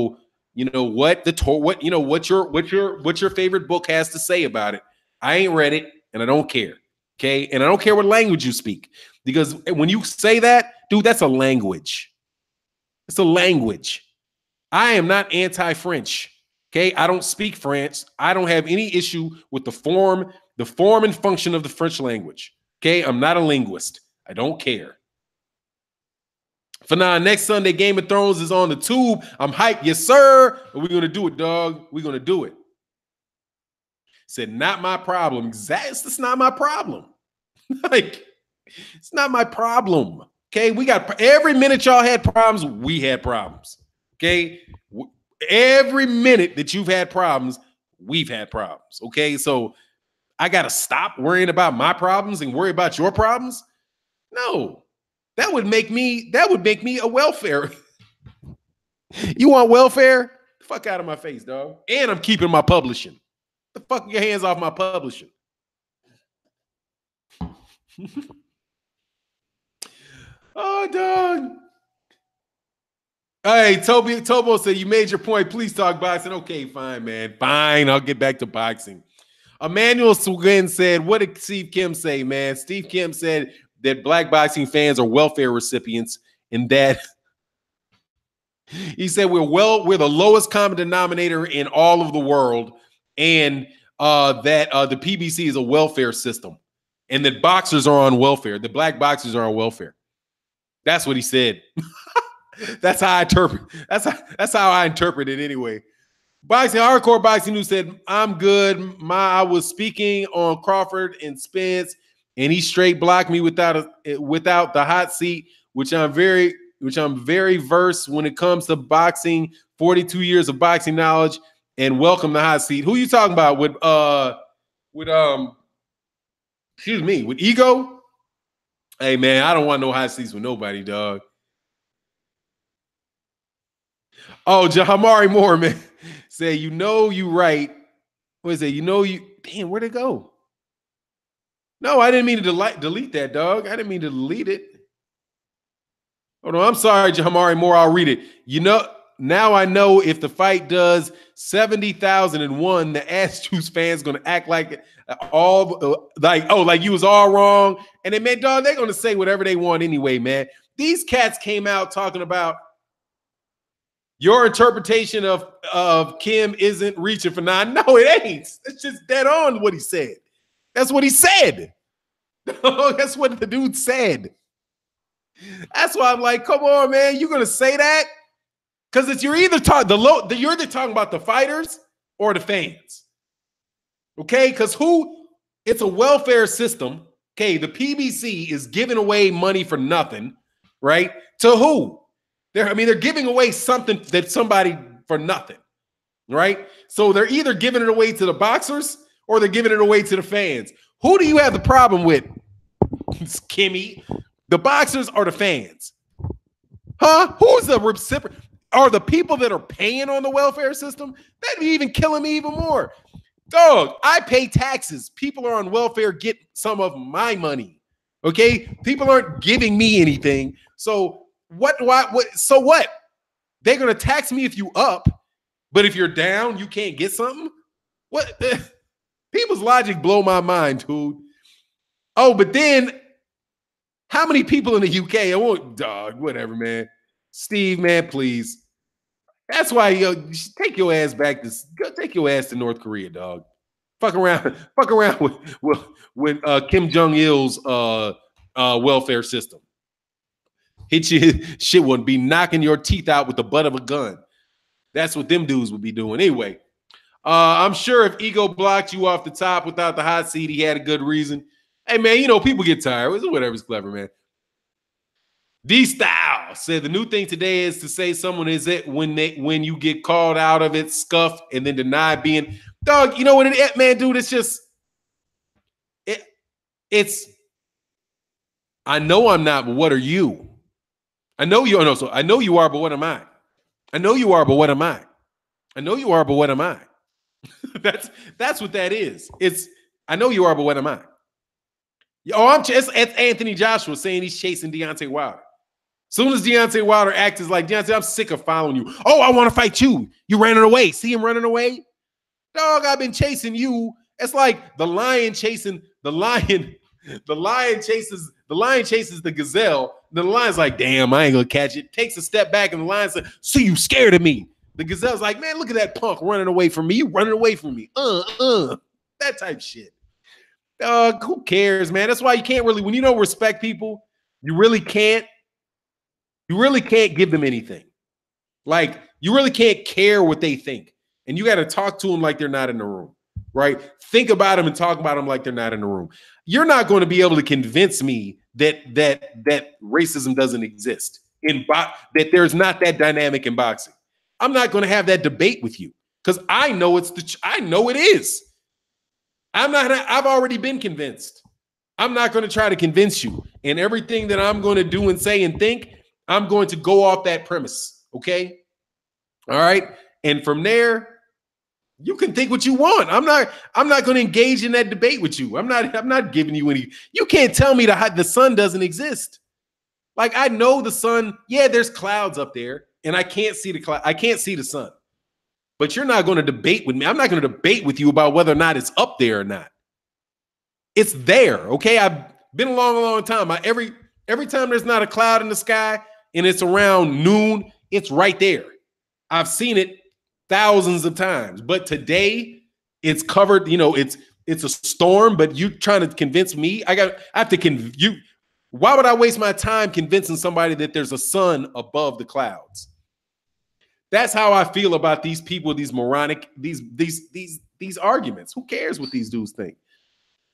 your favorite book has to say about it. I ain't read it and I don't care. Okay. And I don't care what language you speak, because when you say that, dude, that's a language. It's a language. I am not anti-French. Okay. I don't speak French. I don't have any issue with the form and function of the French language. Okay. I'm not a linguist. I don't care. Fannon, next Sunday, Game of Thrones is on the tube. I'm hyped. Yes, sir. We're going to do it, dog. We're going to do it. Said, not my problem. Exactly. It's not my problem. Like, it's not my problem. Okay. We got every minute y'all had problems, we had problems. Okay. Every minute that you've had problems, we've had problems. Okay. So I got to stop worrying about my problems and worry about your problems. No. That would make me a welfare. You want welfare? The fuck out of my face, dog. And I'm keeping my publishing. The fuck your hands off my publishing. Oh, dog. Hey, Tobo said, you made your point. Please talk boxing. Okay, fine, man. Fine. I'll get back to boxing. Emmanuel Swin said, what did Steve Kim say, man? Steve Kim said that black boxing fans are welfare recipients, and that he said we're the lowest common denominator in all of the world, and that the PBC is a welfare system, and that boxers are on welfare. The black boxers are on welfare. That's what he said. That's how I interpret. That's how I interpret it anyway. Boxing, hardcore boxing news said, I'm good. I was speaking on Crawford and Spence, and he straight blocked me without the hot seat, which I'm very versed when it comes to boxing. 42 years of boxing knowledge, and welcome the hot seat. Who you talking about? With Ego? Hey man, I don't want no hot seats with nobody, dog. Oh, Jahamari Moore, man. Say, you right. What is it? Damn, where'd it go? No, I didn't mean to delete that, dog. I didn't mean to delete it. Hold on, I'm sorry, Jahamari Moore. I'll read it. Now I know if the fight does 70,001, the Ass Juice fans gonna act like you was all wrong. And then, man, dog, they're gonna say whatever they want anyway, man. These cats came out talking about your interpretation of Kim isn't reaching for 9. No, it ain't. It's just dead on what he said. That's what he said. That's what the dude said. That's why I'm like, come on, man. You're gonna say that? Because you're either talking about the fighters or the fans. Okay, because it's a welfare system. Okay, the PBC is giving away money for nothing, right? To who? They're giving away something that somebody for nothing, right? So they're either giving it away to the boxers or they're giving it away to the fans. Who do you have the problem with, Kimmy? The boxers or the fans? Huh? Who's the recipient? Are the people that are paying on the welfare system? That'd be even killing me even more. Dog, I pay taxes. People are on welfare, get some of my money. Okay? People aren't giving me anything. So so what? They're gonna tax me if you up, but if you're down, you can't get something? What? People's logic blow my mind, dude. Oh, but then how many people in the UK? I won't, dog, whatever, man. Steve, man, please. That's why you should take your ass back take your ass to North Korea, dog. Fuck around with Kim Jong-il's welfare system. Hit you, shit wouldn't be knocking your teeth out with the butt of a gun. That's what them dudes would be doing. Anyway, I'm sure if Ego blocked you off the top without the hot seat, he had a good reason. Hey, man, people get tired. Whatever's clever, man. D-Style said the new thing today is to say someone is it when you get called out of it, scuff, and then deny being dog. You know what it is, man, dude? It's just it's. I know I'm not, but what are you? I know you. No, so I know you are, but what am I? I know you are, but what am I? I know you are, but what am I? that's what that is. It's I know you are, but what am I? Oh, it's Anthony Joshua saying he's chasing Deontay Wilder. Soon as Deontay Wilder acts is like, Deontay, I'm sick of following you. Oh, I want to fight you. You running away. See him running away? Dog, I've been chasing you. It's like the lion chasing the lion. The lion chases the gazelle. The lion's like, damn, I ain't gonna catch it. Takes a step back, and the lion says, so you scared of me. The gazelle's like, man, look at that punk running away from me. You running away from me. That type shit. Dog, who cares, man? That's why you can't really, when you don't respect people, you really can't give them anything. Like, you really can't care what they think. And you got to talk to them like they're not in the room, right? Think about them and talk about them like they're not in the room. You're not going to be able to convince me that racism doesn't exist, that there's not that dynamic in boxing. I'm not going to have that debate with you because I know I know it is. I've already been convinced. I'm not going to try to convince you. And everything that I'm going to do and say and think, I'm going to go off that premise. Okay. All right. And from there, you can think what you want. I'm not going to engage in that debate with you. I'm not giving you any. You can't tell me the sun doesn't exist. Like, I know the sun. Yeah, there's clouds up there, and I can't see the cloud. I can't see the sun. But you're not going to debate with me. I'm not going to debate with you about whether or not it's up there or not. It's there. Okay. I've been a long time. Every time there's not a cloud in the sky and it's around noon, it's right there. I've seen it thousands of times, but today it's covered. You know, it's a storm, but you trying to convince me? I have to convince you. Why would I waste my time convincing somebody that there's a sun above the clouds? That's how I feel about these people, these moronic, these arguments. Who cares what these dudes think?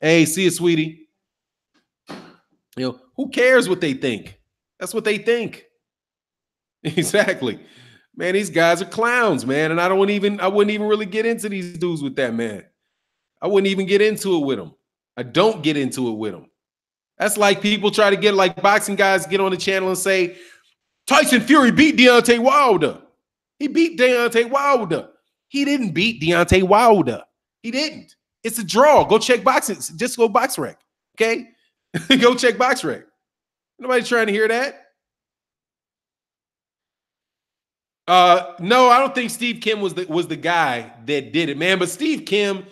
Hey, see you, sweetie. You know, who cares what they think? That's what they think. Exactly. Man, these guys are clowns, man. And I wouldn't even really get into these dudes with that, man. I wouldn't even get into it with them. I don't get into it with them. That's like people try to get, like boxing guys get on the channel and say, Tyson Fury beat Deontay Wilder. He beat Deontay Wilder. He didn't beat Deontay Wilder. He didn't. It's a draw. Go check boxing. Just go BoxRec. Okay? Go check BoxRec. Nobody trying to hear that. No, I don't think Steve Kim was the guy that did it, man. But Steve Kim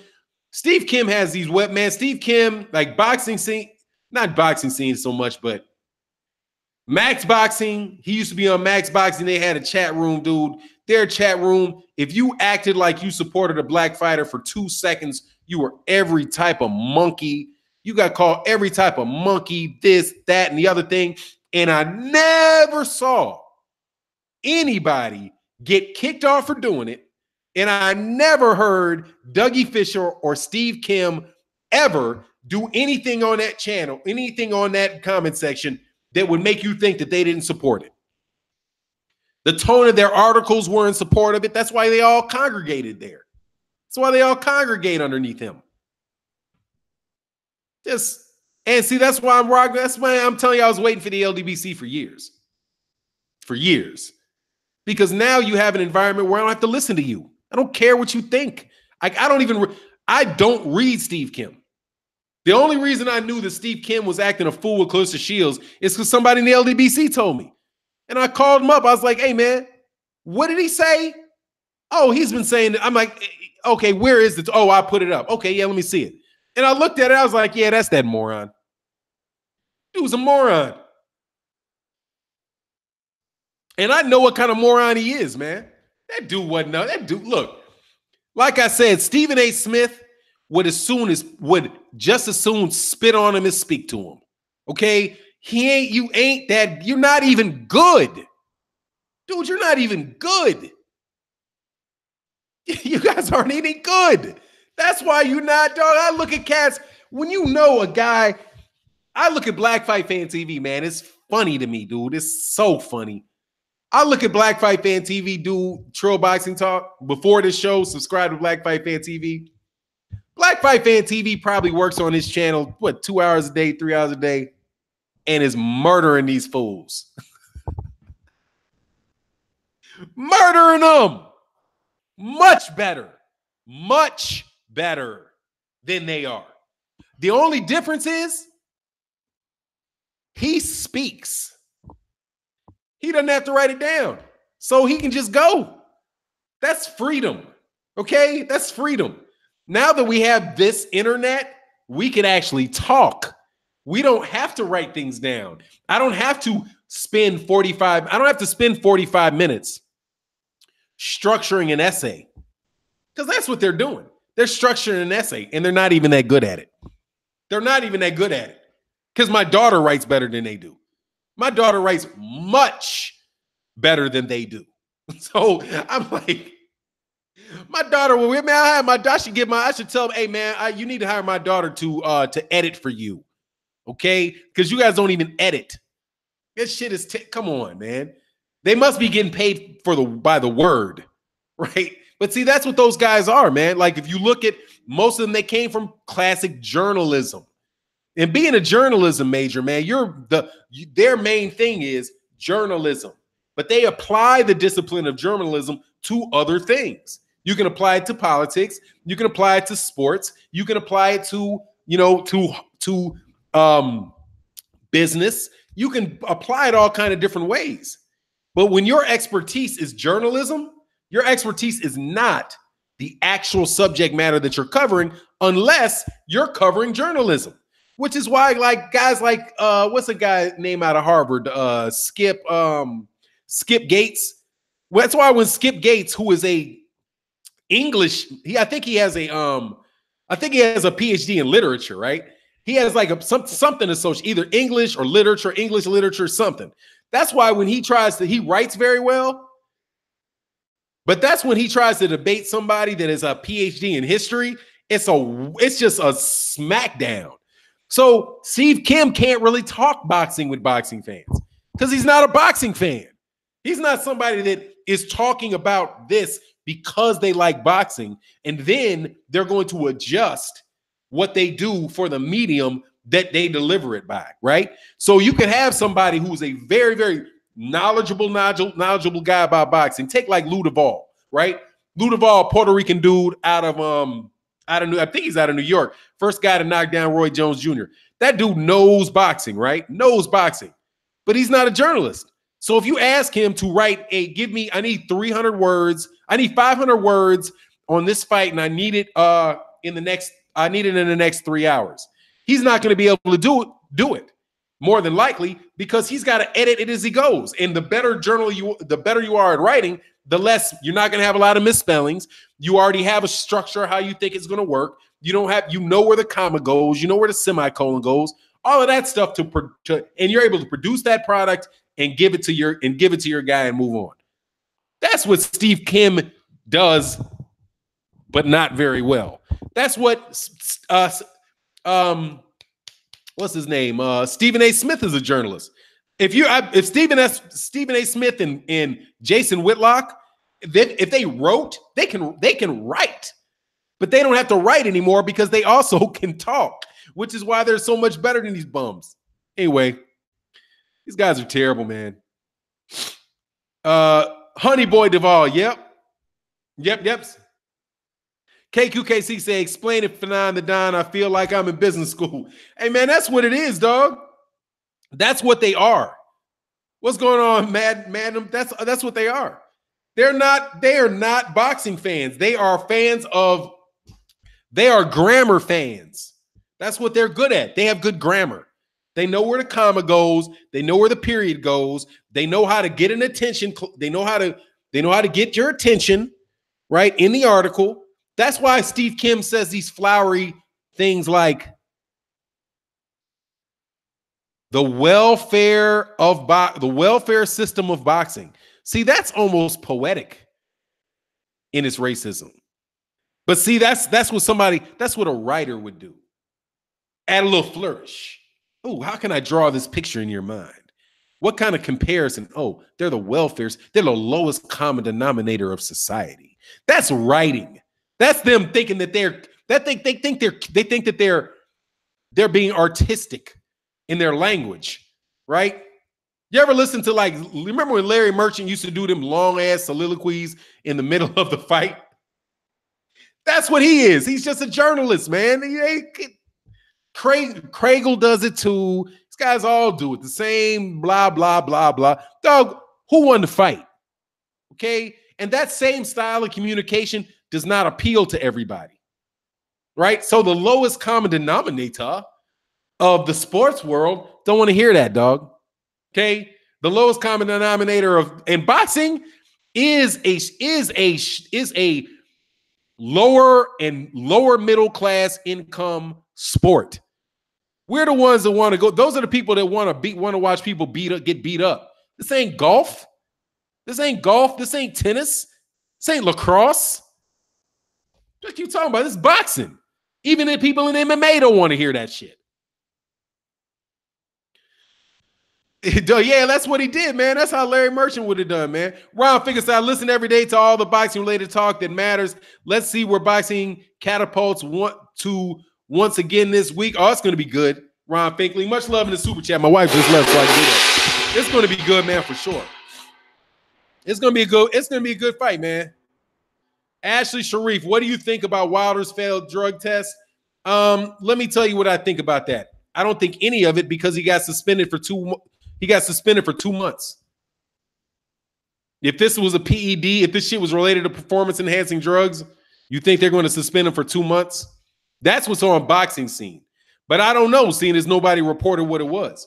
has these man. Steve Kim, like boxing scene, not boxing scene so much, but Max Boxing. He used to be on Max Boxing. They had a chat room, dude. Their chat room, if you acted like you supported a black fighter for 2 seconds, you were every type of monkey. You got called every type of monkey, this, that, and the other thing. And I never saw anybody get kicked off for doing it. And I never heard Dougie Fisher or Steve Kim ever do anything on that channel, anything on that comment section that would make you think that they didn't support it. The tone of their articles were in support of it. That's why they all congregated there. That's why they all congregate underneath him. And see, that's why I'm rocking. That's why I'm telling you, I was waiting for the LDBC for years. For years. Because now you have an environment where I don't have to listen to you. I don't care what you think. I don't read Steve Kim. The only reason I knew that Steve Kim was acting a fool with Clarrisa Sheilds is because somebody in the LDBC told me. And I called him up. I was like, hey, man, what did he say? Oh, he's been saying that. I'm like, okay, where is it? Oh, I put it up. Okay, yeah, let me see it. And I looked at it. I was like, yeah, that's that moron. He was a moron. And I know what kind of moron he is, man. That dude wasn't. That dude, look, like I said, Stephen A. Smith would just as soon spit on him as speak to him. Okay? You're not even good. Dude, you're not even good. You guys aren't any good. That's why you're not, dog. I look at cats, when you know a guy, I look at Black Fight Fan TV, man. It's funny to me, dude. It's so funny. I look at Black Fight Fan TV, do Trill Boxing Talk before this show. Subscribe to Black Fight Fan TV. Black Fight Fan TV probably works on his channel, 2 hours a day, 3 hours a day, and is murdering these fools. Murdering them. Much better than they are. The only difference is he speaks. He doesn't have to write it down. So he can just go. That's freedom. Okay? That's freedom. Now that we have this internet, we can actually talk. We don't have to write things down. I don't have to spend 45 minutes structuring an essay. Because that's what they're doing. They're structuring an essay, and they're not even that good at it. They're not even that good at it. Because my daughter writes better than they do. My daughter writes much better than they do. So I'm like, my daughter, I should tell them, hey man, you need to hire my daughter to edit for you. Okay? Because you guys don't even edit. This shit is, come on, man. They must be getting paid by the word, right? But see, that's what those guys are, man. Like if you look at most of them, they came from classic journalism. And being a journalism major, man, their main thing is journalism. But they apply the discipline of journalism to other things. You can apply it to politics. You can apply it to sports. You can apply it to, business. You can apply it all kind of different ways. But when your expertise is journalism, your expertise is not the actual subject matter that you're covering unless you're covering journalism. Which is why, like guys like what's the guy name out of Harvard? Skip Gates. Well, that's why when Skip Gates, who is a English, I think he has a PhD in literature, right? He has like something associated, either English literature, something. That's why when he writes very well, but that's when he tries to debate somebody that is a PhD in history. It's just a smackdown. So Steve Kim can't really talk boxing with boxing fans because he's not a boxing fan. He's not somebody that is talking about this because they like boxing, and then they're going to adjust what they do for the medium that they deliver it by, right? So you can have somebody who's a very, very knowledgeable guy about boxing. Take like Lou Duvall, right? Lou Duvall, Puerto Rican dude I think he's out of New York. First guy to knock down Roy Jones Jr. That dude knows boxing, right? Knows boxing, but he's not a journalist. So if you ask him to write I need 300 words, I need 500 words on this fight, and I need it in the next 3 hours. He's not going to be able to do it more than likely because he's got to edit it as he goes. And the better you are at writing, the less you're not going to have a lot of misspellings. You already have a structure how you think it's going to work. You know where the comma goes, you know where the semicolon goes, all of that stuff and you're able to produce that product and give it to your guy and move on. That's what Steve Kim does, but not very well. That's what what's his name? Stephen A. Smith is a journalist. If Stephen A. Smith and Jason Whitlock, if they wrote, they can write, but they don't have to write anymore because they also can talk, which is why they're so much better than these bums. Anyway, these guys are terrible, man. Honey Boy Duvall, yep. KQKC say, explain it, Fannon the Don. I feel like I'm in business school. Hey, man, that's what it is, dog. That's what they are. What's going on, madam? That's what they are. They are not boxing fans. They are grammar fans. That's what they're good at. They have good grammar. They know where the comma goes. They know where the period goes. They know how to get an attention. They know how to get your attention, right, in the article. That's why Steve Kim says these flowery things like the welfare system of boxing. See, that's almost poetic in its racism. But see, that's what a writer would do. Add a little flourish. Oh, how can I draw this picture in your mind? What kind of comparison? Oh, they're the welfares. They're the lowest common denominator of society. That's writing. That's them thinking that they think that they're being artistic in their language, right? You ever listen to, like, remember when Larry Merchant used to do them long ass soliloquies in the middle of the fight? That's what he is. He's just a journalist, man. Craigle does it too. These guys all do it. The same blah, blah, blah, blah. Dog, who won the fight? Okay. And that same style of communication does not appeal to everybody, right? So the lowest common denominator of the sports world don't want to hear that, dog. Okay. The lowest common denominator of in boxing is a lower and lower middle class income sport. We're the ones that want to go. Those are the people that want to watch people get beat up. This ain't golf. This ain't golf. This ain't tennis. This ain't lacrosse. What you talking about? This is boxing. Even the people in MMA don't want to hear that shit. Yeah, that's what he did, man. That's how Larry Merchant would have done, man. Ron Finkelstein, listen every day to all the boxing-related talk that matters. Let's see where boxing catapults once again this week. Oh, it's going to be good. Ron Finkley, much love in the super chat. My wife just left, so I can do that. It's going to be good, man, for sure. It's going to be a good fight, man. Ashley Sharif, what do you think about Wilder's failed drug test? Let me tell you what I think about that. I don't think any of it, because he got suspended for 2 months. If this was a PED, if this shit was related to performance enhancing drugs, you think they're going to suspend him for 2 months? That's what's on boxing scene. But I don't know, seeing as nobody reported what it was.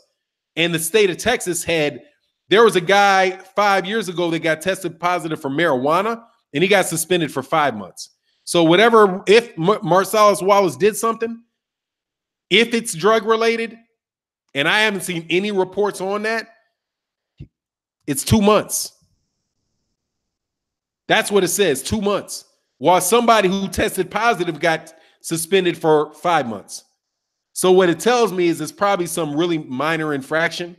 And the state of Texas there was a guy 5 years ago that got tested positive for marijuana, and he got suspended for 5 months. So if Marcellus Wallace did something, if it's drug related, and I haven't seen any reports on that, it's 2 months. That's what it says, 2 months. While somebody who tested positive got suspended for 5 months. So what it tells me is it's probably some really minor infraction.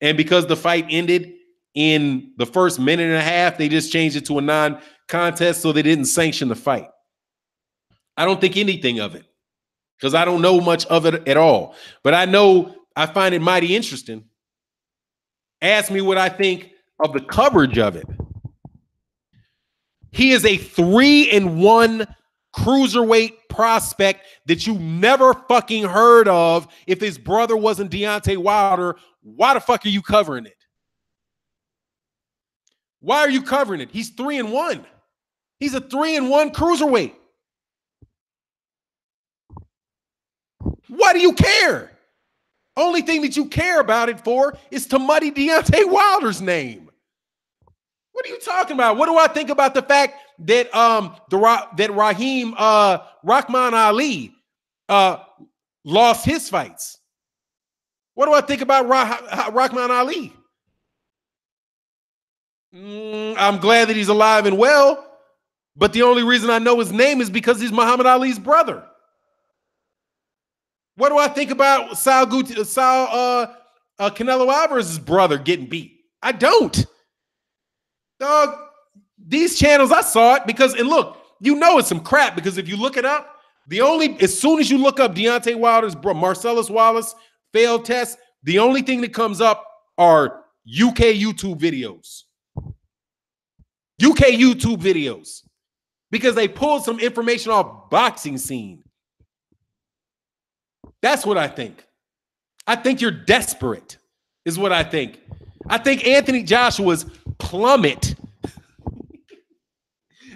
And because the fight ended in the first minute and a half, they just changed it to a non-contest, so they didn't sanction the fight. I don't think anything of it, because I don't know much of it at all. But I find it mighty interesting. Ask me what I think of the coverage of it. He is a 3-1 cruiserweight prospect that you never fucking heard of. If his brother wasn't Deontay Wilder, why the fuck are you covering it? Why are you covering it? He's 3-1. He's a 3-1 cruiserweight. Why do you care? Only thing that you care about it for is to muddy Deontay Wilder's name. What are you talking about? What do I think about the fact that Rahim Rahman Ali lost his fights? What do I think about Rahman Ali? I'm glad that he's alive and well, but the only reason I know his name is because he's Muhammad Ali's brother. What do I think about Canelo Alvarez's brother getting beat? I don't. Dog, these channels, I saw it because, and look, you know it's some crap, because if you look it up, as soon as you look up Deontay Wilder's Marcellus Wallace failed test, the only thing that comes up are UK YouTube videos. UK YouTube videos. Because they pulled some information off boxing scene. That's what I think. I think you're desperate, is what I think. I think Anthony Joshua's plummet.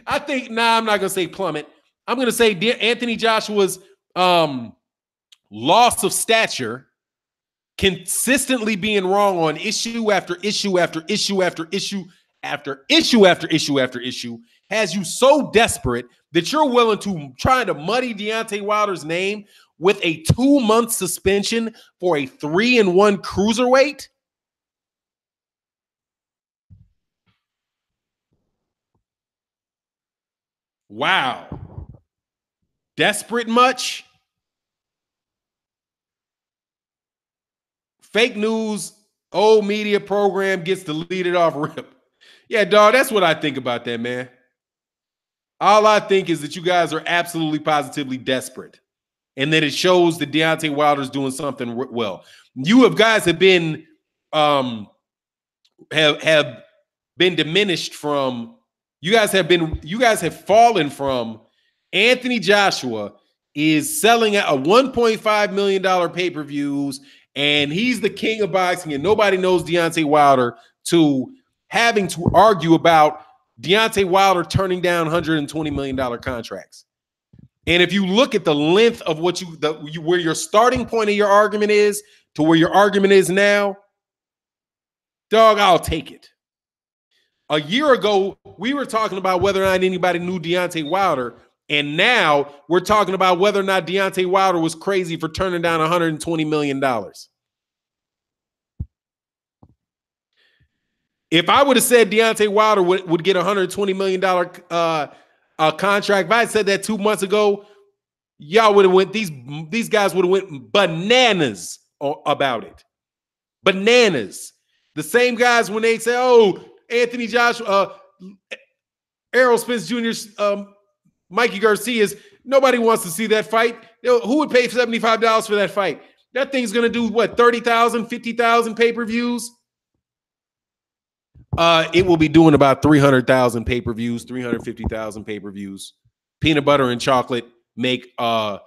I'm not going to say plummet. I'm going to say Anthony Joshua's loss of stature, consistently being wrong on issue after issue after issue after issue after issue after issue after issue, has you so desperate that you're willing to try to muddy Deontay Wilder's name with a 2-month suspension for a 3-1 cruiserweight? Wow. Desperate much? Fake news Old media program gets deleted off rip. Yeah, dog, that's what I think about that, man. All I think is that you guys are absolutely positively desperate, and that it shows that Deontay Wilder's doing something well. You guys have been have been diminished from. You guys have fallen from. Anthony Joshua is selling at a $1.5 million pay-per-views, and he's the king of boxing, and nobody knows Deontay Wilder, to having to argue about Deontay Wilder turning down $120 million contracts. And if you look at the length of what where your starting point of your argument is to where your argument is now, dog, I'll take it. A year ago, we were talking about whether or not anybody knew Deontay Wilder, and now we're talking about whether or not Deontay Wilder was crazy for turning down $120 million. If I would have said Deontay Wilder would get a $120 million contract, if I had said that 2 months ago, y'all would have went, these guys would have went bananas about it. Bananas. The same guys when they say, oh, Anthony Joshua, Errol Spence Jr., Mikey Garcia's, nobody wants to see that fight. Who would pay $75 for that fight? That thing's going to do what, 30,000, 50,000 pay-per-views? It will be doing about 300,000 pay-per-views, 350,000 pay-per-views. Peanut butter and chocolate make life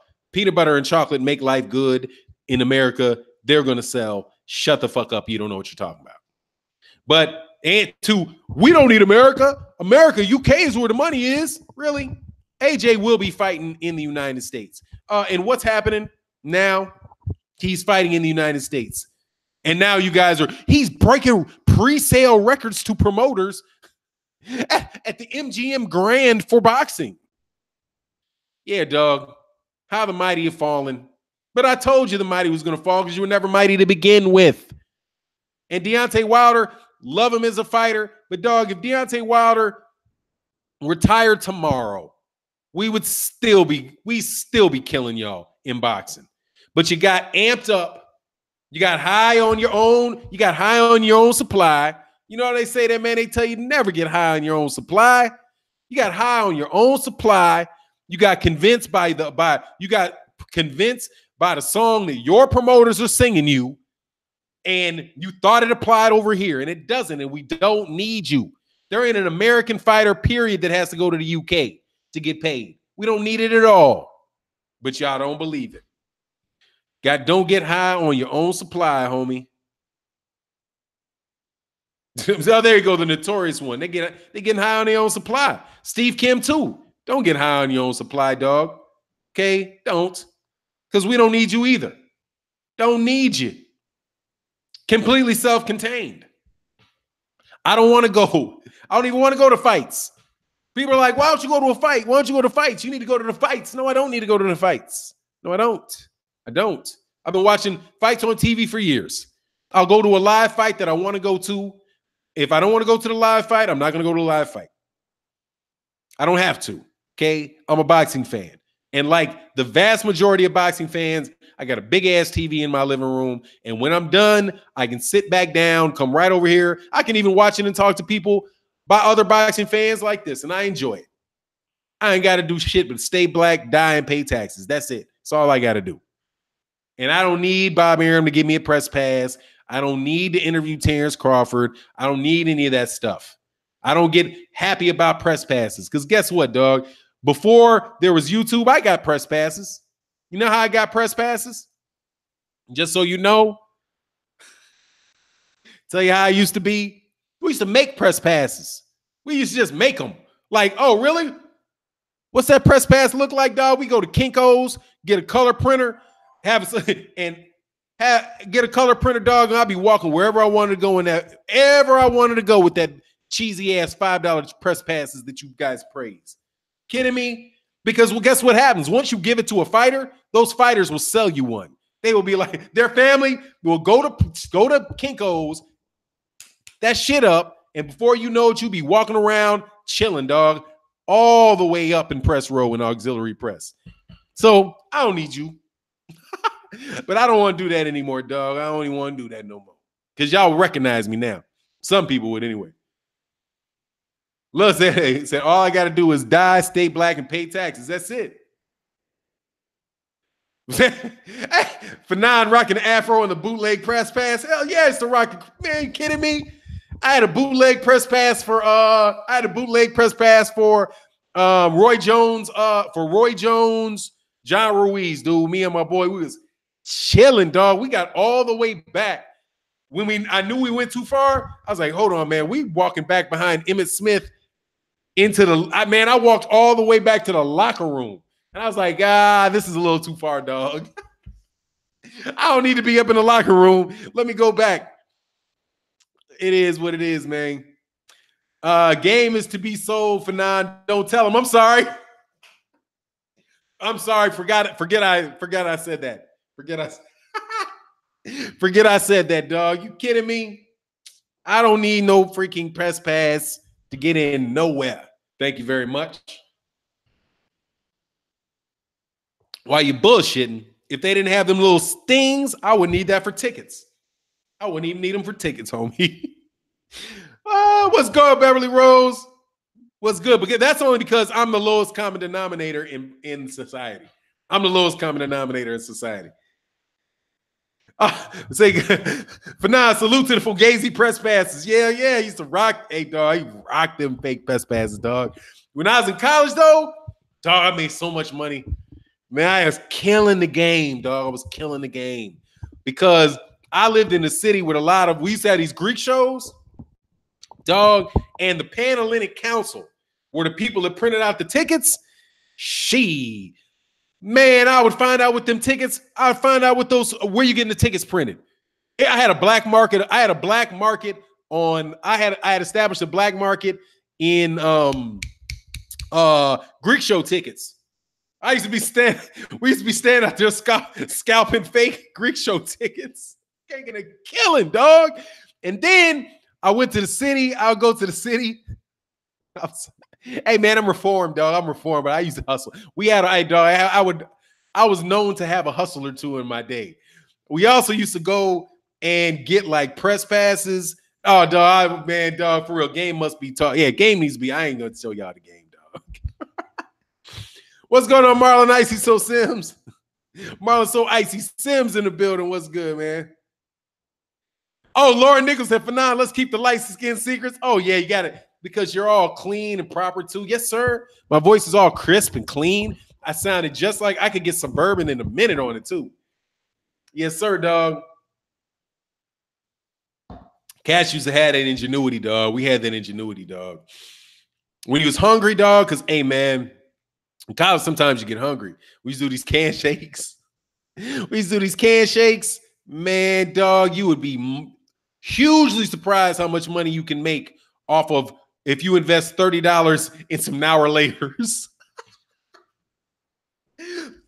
good in America. They're going to sell. Shut the fuck up. You don't know what you're talking about. But we don't need America. America, UK is where the money is. Really? AJ will be fighting in the United States. And what's happening now? He's fighting in the United States. And now you guys he's breaking pre-sale records to promoters at the MGM Grand for boxing. Yeah, dog. How the mighty have fallen. But I told you the mighty was going to fall because you were never mighty to begin with. And Deontay Wilder, love him as a fighter. But, dog, if Deontay Wilder retired tomorrow, we still be killing y'all in boxing. But you got amped up. You got high on your own. You got high on your own supply. You know how they say that, man? They tell you never get high on your own supply. You got high on your own supply. You got convinced by the song that your promoters are singing you, and you thought it applied over here, and it doesn't, and we don't need you. There ain't an American fighter, period, that has to go to the UK to get paid. We don't need it at all. But y'all don't believe it. Don't get high on your own supply, homie. So there you go, the notorious one. They getting high on their own supply. Steve Kim too. Don't get high on your own supply, dog. Okay? Don't. Because we don't need you either. Don't need you. Completely self-contained. I don't want to go. I don't even want to go to fights. People are like, why don't you go to a fight? Why don't you go to fights? You need to go to the fights. No, I don't need to go to the fights. No, I don't. I don't. I've been watching fights on TV for years. I'll go to a live fight that I want to go to. If I don't want to go to the live fight, I'm not going to go to the live fight. I don't have to. Okay? I'm a boxing fan. And like the vast majority of boxing fans, I got a big ass TV in my living room. And when I'm done, I can sit back down, come right over here. I can even watch it and talk to people by other boxing fans like this. And I enjoy it. I ain't got to do shit but stay black, die, and pay taxes. That's it. That's all I got to do. And I don't need Bob Arum to give me a press pass. I don't need to interview Terrence Crawford. I don't need any of that stuff. I don't get happy about press passes. Because guess what, dog? Before there was YouTube, I got press passes. You know how I got press passes? Just so you know, tell you how I used to be. We used to make press passes. We used to just make them. Like, oh, really? What's that press pass look like, dog? We go to Kinko's, get a color printer, get a color printer, dog, and I'll be walking wherever I wanted to go ever I wanted to go with that cheesy ass $5 press passes that you guys praise. Kidding me? Because well, guess what happens? Once you give it to a fighter, those fighters will sell you one. They will be like, their family will go to Kinko's, that shit up, and before you know it, you'll be walking around chilling, dog, all the way up in press row and auxiliary press. So I don't need you. But I don't want to do that anymore, dog. I don't even want to do that no more. Because y'all recognize me now. Some people would anyway. Look, said all I got to do is die, stay black, and pay taxes. That's it. Fannon rocking the afro and the bootleg press pass. Hell yeah, it's the rock. Man, you kidding me? I had a bootleg press pass for Roy Jones, John Ruiz, dude. Me and my boy, we was chilling, dog. We got all the way back. I knew we went too far, I was like, hold on, man. We walking back behind Emmitt Smith I walked all the way back to the locker room. And I was like, this is a little too far, dog. I don't need to be up in the locker room. Let me go back. It is what it is, man. Game is to be sold for don't tell him. I'm sorry. I'm sorry. Forget I said that. Forget I said that, dog. You kidding me? I don't need no freaking press pass to get in nowhere. Thank you very much. While you bullshitting, if they didn't have them little stings, I would need that for tickets. I wouldn't even need them for tickets, homie. What's good, Beverly Rose? What's good? Because that's only because I'm the lowest common denominator in society. I'm the lowest common denominator in society. For now, salute to the Fugazi press passes. Yeah, he used to rock. Hey, dog, he rocked them fake press passes, dog. When I was in college, though, dog, I made so much money. Man, I was killing the game, dog. I was killing the game because I lived in a city with we used to have these Greek shows, dog, and the Panhellenic Council were the people that printed out the tickets. Man, I would find out with them tickets. I would find out with those where you getting the tickets printed. I had a black market. I had established a black market in Greek show tickets. We used to be standing out there scalping fake Greek show tickets. Taking a killing, dog. And then I went to the city. I'll go to the city. Hey man, I'm reformed, dog. I'm reformed, but I used to hustle. I was known to have a hustle or two in my day. We also used to go and get like press passes. Oh, dog, dog, for real. Game must be taught. Yeah, game needs to be. I ain't gonna show y'all the game, dog. What's going on, Marlon Icy So Sims? Marlon So Icy Sims in the building. What's good, man? Oh, Lauren Nichols said, Fannon, let's keep the light skin secrets. Oh, yeah, you got it. Because you're all clean and proper, too. Yes, sir. My voice is all crisp and clean. I sounded just like I could get Suburban in a minute on it, too. Yes, sir, dog. Cash used to have that ingenuity, dog. We had that ingenuity, dog. When he was hungry, dog, because, hey, man, in college, sometimes you get hungry. We used to do these can shakes. Man, dog, you would be hugely surprised how much money you can make off of if you invest $30 in some Now or Laters.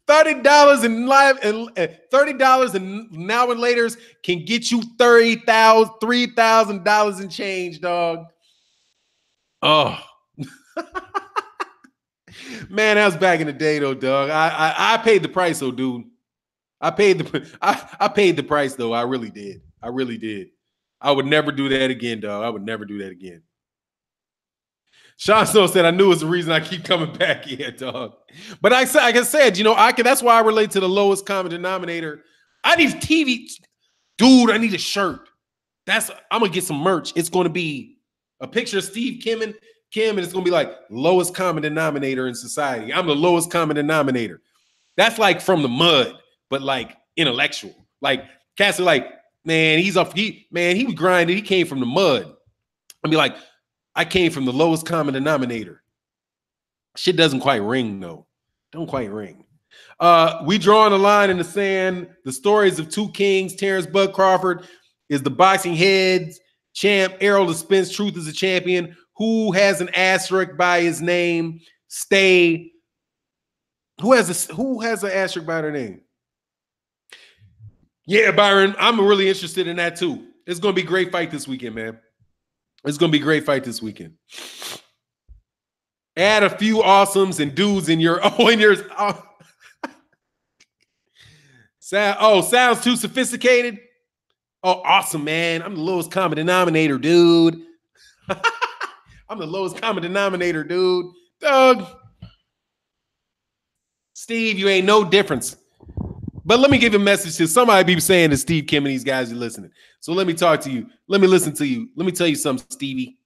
$30 in $30 in Now and Laters can get you $3,000 in change, dog. Oh. Man, that was back in the day, though, dog. I paid the price, though, dude. I paid the price, though. I really did. I would never do that again, dog. I would never do that again. Sean Snow said, I knew it was the reason I keep coming back here, dog. But like I said, you know, that's why I relate to the lowest common denominator. I need TV. Dude, I need a shirt. I'm going to get some merch. It's going to be a picture of Steve Kim, and it's going to be like lowest common denominator in society. I'm the lowest common denominator. That's like from the mud, but like intellectual. Like, Cassie, like, man, he was grinding. He came from the mud. I'd be like, I came from the lowest common denominator. Shit doesn't quite ring, though. Don't quite ring. We drawing a line in the sand. The stories of two kings, Terrence Bud Crawford is the boxing heads champ. Errol the Spence Truth is a champion. Who has an asterisk by his name? Stay. Who has an asterisk by their name? Yeah, Byron. I'm really interested in that too. It's gonna be a great fight this weekend, man. It's going to be a great fight this weekend. Add a few awesomes and dudes in your sounds too sophisticated. Oh, awesome, man. I'm the lowest common denominator, dude. I'm the lowest common denominator, dude. Doug. Steve, you ain't no difference. But let me give a message to somebody be saying to Steve Kim and these guys are listening. So let me talk to you. Let me listen to you. Let me tell you something, Stevie.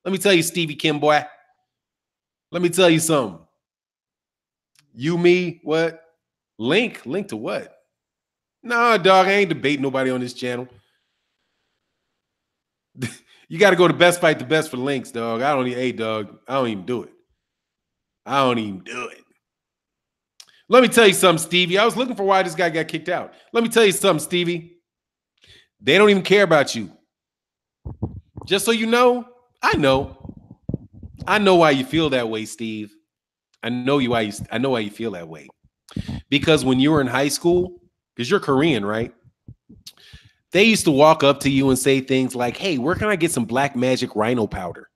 Let me tell you, Stevie Kim, boy. Let me tell you something. You, me, what? Link to what? Nah, dog, I ain't debating nobody on this channel. You got to go to Best Fight the Best for links, dog. I don't even, dog, I don't even do it. I don't even do it. Let me tell you something, Stevie. I was looking for why this guy got kicked out. Let me tell you something, Stevie. They don't even care about you. Just so you know, I know why you feel that way, Steve. I know why you feel that way. Because when you were in high school, because you're Korean, right? They used to walk up to you and say things like, "Hey, where can I get some black magic rhino powder?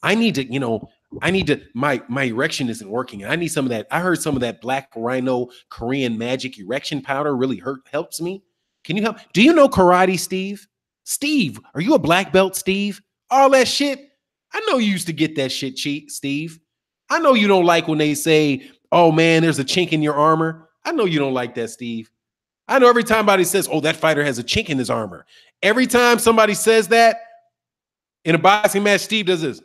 I need to, my erection isn't working. I need some of that. I heard some of that black rhino Korean magic erection powder really helps me. Can you help? Do you know karate, Steve? Steve, are you a black belt, Steve? All that shit. I know you used to get that shit, Steve. I know you don't like when they say, oh man, there's a chink in your armor. I know you don't like that, Steve. I know every time somebody says, oh, that fighter has a chink in his armor. Every time somebody says that in a boxing match, Steve does this.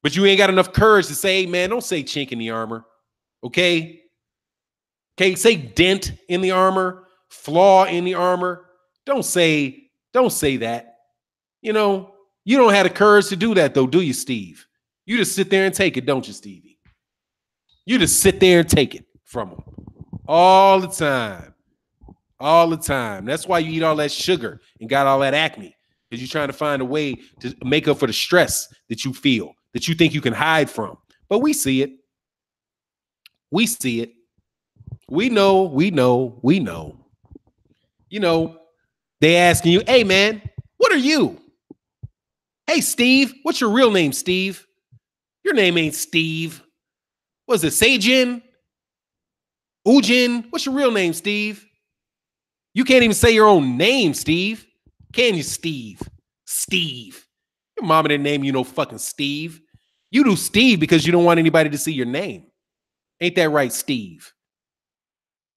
But you ain't got enough courage to say, hey, man, don't say chink in the armor. Okay? Okay, say dent in the armor, flaw in the armor. Don't say that. You know, you don't have the courage to do that, though, do you, Steve? You just sit there and take it, don't you, Stevie? You just sit there and take it from them all the time. All the time. That's why you eat all that sugar and got all that acne, because you're trying to find a way to make up for the stress that you feel, that you think you can hide from. But we see it. We see it. We know. You know, they asking you, hey, man, what are you? Hey, Steve, what's your real name, Steve? Your name ain't Steve. Was it Seijin? Ujin? What's your real name, Steve? You can't even say your own name, Steve. Can you, Steve? Steve. Your mama didn't name you no fucking Steve. You do Steve because you don't want anybody to see your name. Ain't that right, Steve?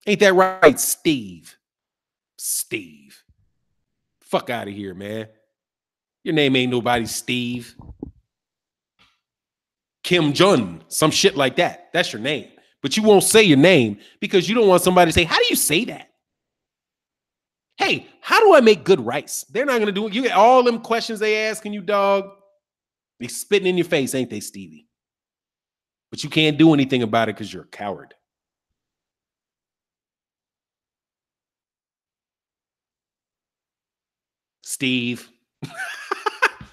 Ain't that right, Steve? Steve. Fuck out of here, man. Your name ain't nobody, Steve. Kim Jun, some shit like that. That's your name. But you won't say your name because you don't want somebody to say, how do you say that? Hey, how do I make good rice? They're not going to do it. You get all them questions they asking you, dog. They spitting in your face, ain't they, Stevie? But you can't do anything about it because you're a coward. Steve.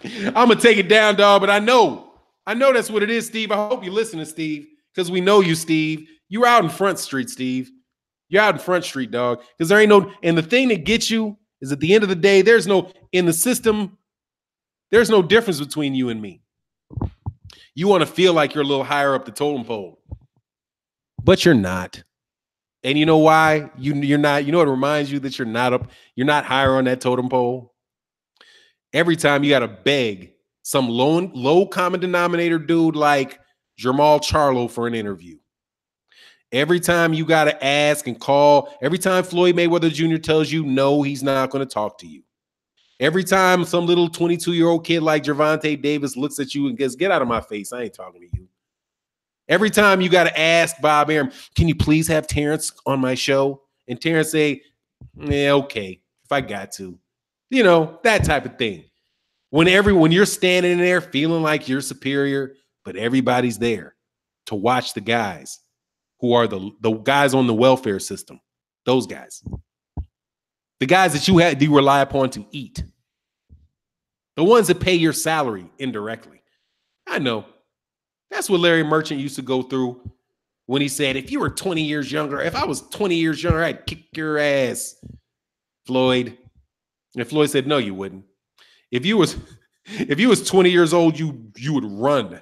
I'm going to take it down, dog, but I know that's what it is, Steve. I hope you're listening, Steve, because we know you, Steve. You're out in Front Street, Steve. You're out in Front Street, dog, because there ain't no, and the thing that gets you is at the end of the day, there's no, in the system, there's no difference between you and me. You want to feel like you're a little higher up the totem pole, but you're not. And you know why you're not? You know what reminds you that you're not higher on that totem pole? Every time you got to beg some low common denominator dude like Jamal Charlo for an interview. Every time you got to ask and call, every time Floyd Mayweather Jr. tells you no, he's not going to talk to you. Every time some little 22-year-old kid like Gervonta Davis looks at you and goes, get out of my face, I ain't talking to you. Every time you got to ask Bob Arum, can you please have Terrence on my show? And Terrence say, yeah, okay, if I got to. You know, that type of thing. When you're standing there feeling like you're superior, but everybody's there to watch the guys who are the guys on the welfare system. Those guys. The guys that you rely upon to eat. The ones that pay your salary indirectly. I know. That's what Larry Merchant used to go through when he said, if you were 20 years younger, if I was 20 years younger, I'd kick your ass, Floyd. And Floyd said, no, you wouldn't. If you was 20 years old, you would run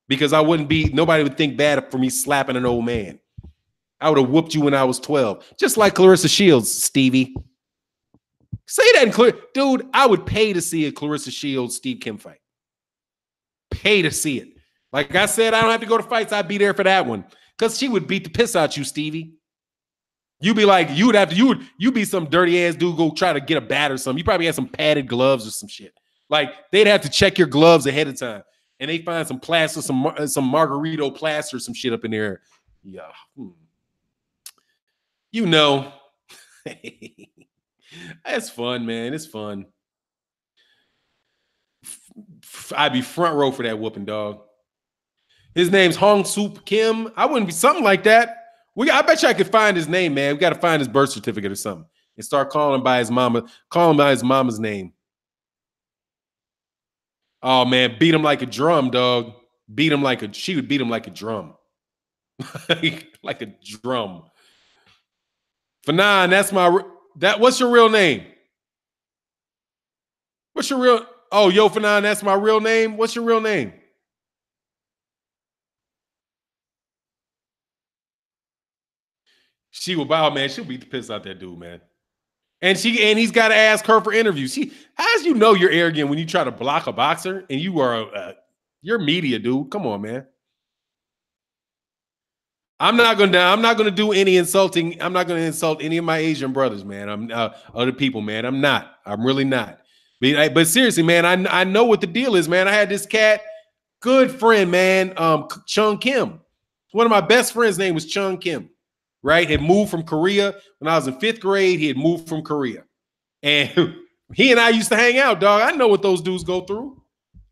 because nobody would think bad for me slapping an old man. I would have whooped you when I was 12. Just like Clarrisa Sheilds, Stevie. Say that in clear. Dude, I would pay to see a Clarrisa Shields Steve Kim fight. Pay to see it. Like I said, I don't have to go to fights. I'd be there for that one. Because she would beat the piss out you, Stevie. You'd be like, you'd be some dirty ass dude go try to get a bat or something. You probably had some padded gloves or some shit. Like they'd have to check your gloves ahead of time. And they find some plaster, some Margarito plaster, some shit up in there. Yeah. You know. That's fun, man. It's fun. I'd be front row for that whooping, dog. His name's Hong Soop Kim. I wouldn't be something like that. I bet you I could find his name, man. We got to find his birth certificate or something and start calling him by his mama. Call him by his mama's name. Oh man, beat him like a drum, dog. She would beat him like a drum. Like a drum. Fannon, what's your real name? What's your real? Oh, yo, Fannon, that's my real name. What's your real name? She will bow, man. She'll beat the piss out that dude, man. And he's got to ask her for interviews. How's you know you're arrogant when you try to block a boxer and you're media, dude. Come on, man. I'm not gonna do any insulting. I'm not gonna insult any of my Asian brothers, man. I'm other people, man. I'm not. I'm really not. But seriously, man, I know what the deal is, man. I had this cat, good friend, man, Chung Kim. One of my best friends' name was Chung Kim, right? Had moved from Korea when I was in 5th grade. He had moved from Korea, and he and I used to hang out, dog. I know what those dudes go through.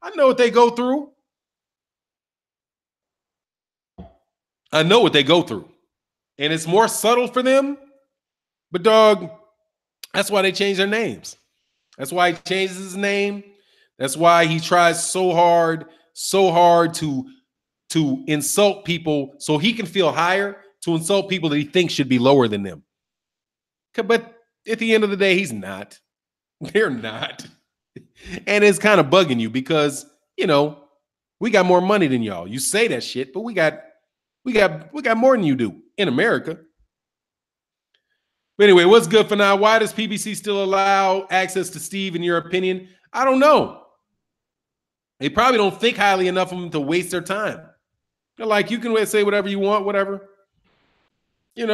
I know what they go through. I know what they go through. And it's more subtle for them. But, dog, that's why they change their names. That's why he changes his name. That's why he tries so hard to insult people so he can feel higher, to insult people that he thinks should be lower than them. But at the end of the day, he's not. They're not. And it's kind of bugging you because, we got more money than y'all. You say that shit, but we got more than you do in America. But anyway, what's good for now? Why does PBC still allow access to Steve, in your opinion? I don't know. They probably don't think highly enough of them to waste their time. They're like, you can say whatever you want, whatever. I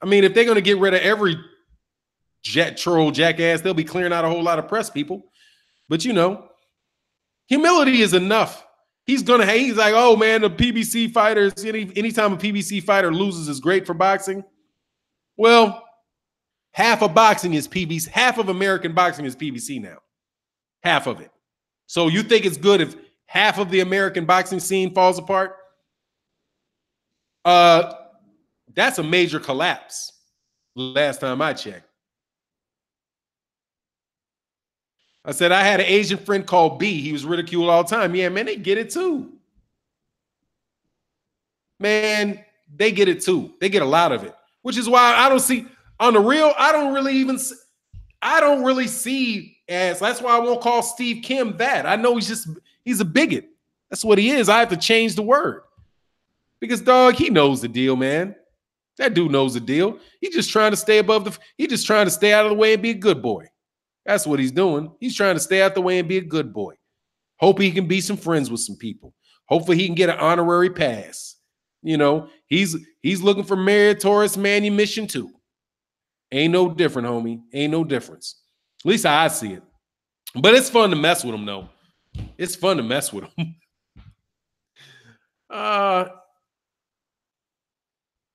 mean, if they're going to get rid of every troll jackass, they'll be clearing out a whole lot of press people. But, humility is enough. He's like, oh man, the PBC fighters, anytime a PBC fighter loses is great for boxing. Well, half of boxing is PBC. Half of American boxing is PBC now. Half of it. So you think it's good if half of the American boxing scene falls apart? That's a major collapse. Last time I checked. I said, I had an Asian friend called B. He was ridiculed all the time. Yeah, man, they get it too. Man, they get it too. They get a lot of it, which is why I don't see, on the real, I don't really see as, that's why I won't call Steve Kim that. I know he's a bigot. That's what he is. I have to change the word. Because, dog, he knows the deal, man. That dude knows the deal. He's just trying to stay he's just trying to stay out of the way and be a good boy. That's what he's doing. He's trying to stay out the way and be a good boy. Hope he can be some friends with some people. Hopefully he can get an honorary pass. He's looking for meritorious manumission too. Ain't no different, homie. Ain't no difference. At least I see it. But it's fun to mess with him, though. It's fun to mess with him. But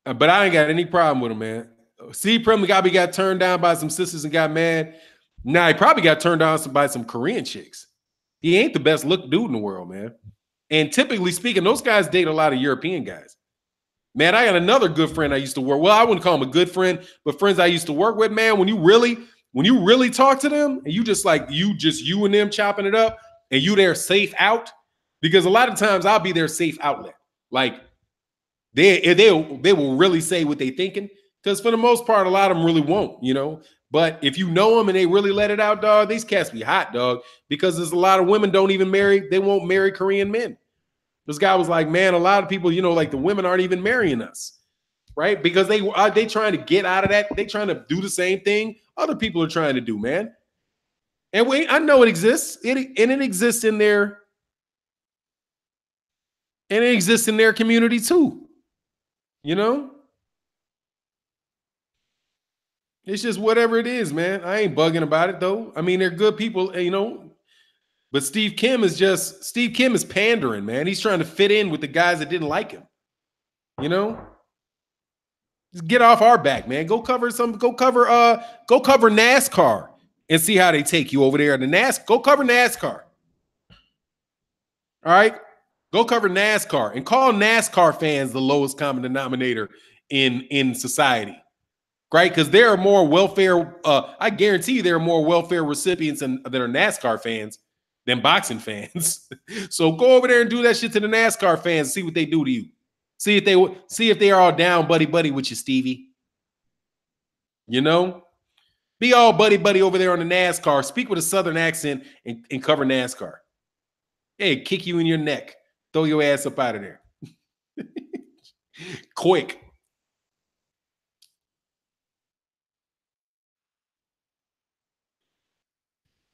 I ain't got any problem with him, man. See, probably got turned down by some sisters and got mad. Now, he probably got turned down by some Korean chicks. He ain't the best look dude in the world, man. And typically speaking, those guys date a lot of European guys. Man, I got another good friend I used to work. Well, I wouldn't call him a good friend, but friends I used to work with, man, when you really talk to them and you and them chopping it up and you their safe out, because a lot of times I'll be their safe outlet. Like they will really say what they thinking. Because for the most part, a lot of them really won't, But if you know them and they really let it out, dog, these cats be hot, dog. Because there's a lot of women they won't marry Korean men. This guy was like, man, a lot of people, like the women aren't even marrying us. right? Because they trying to get out of that. They trying to do the same thing other people are trying to do, man. And I know it exists. It exists in their community too. You know, it's just whatever it is, man. I ain't bugging about it though. I mean, they're good people, you know. But Steve Kim is pandering, man. He's trying to fit in with the guys that didn't like him. You know, just get off our back, man. Go cover NASCAR and see how they take you over there in the Go cover NASCAR. All right. Go cover NASCAR and call NASCAR fans the lowest common denominator in society. Right? Because there are more welfare, I guarantee you there are more welfare recipients that are NASCAR fans than boxing fans. So go over there and do that shit to the NASCAR fans and see what they do to you. See if they are all down buddy with you, Stevie. You know? Be all buddy over there on the NASCAR. Speak with a Southern accent and cover NASCAR. Hey, kick you in your neck. Throw your ass up out of there. Quick.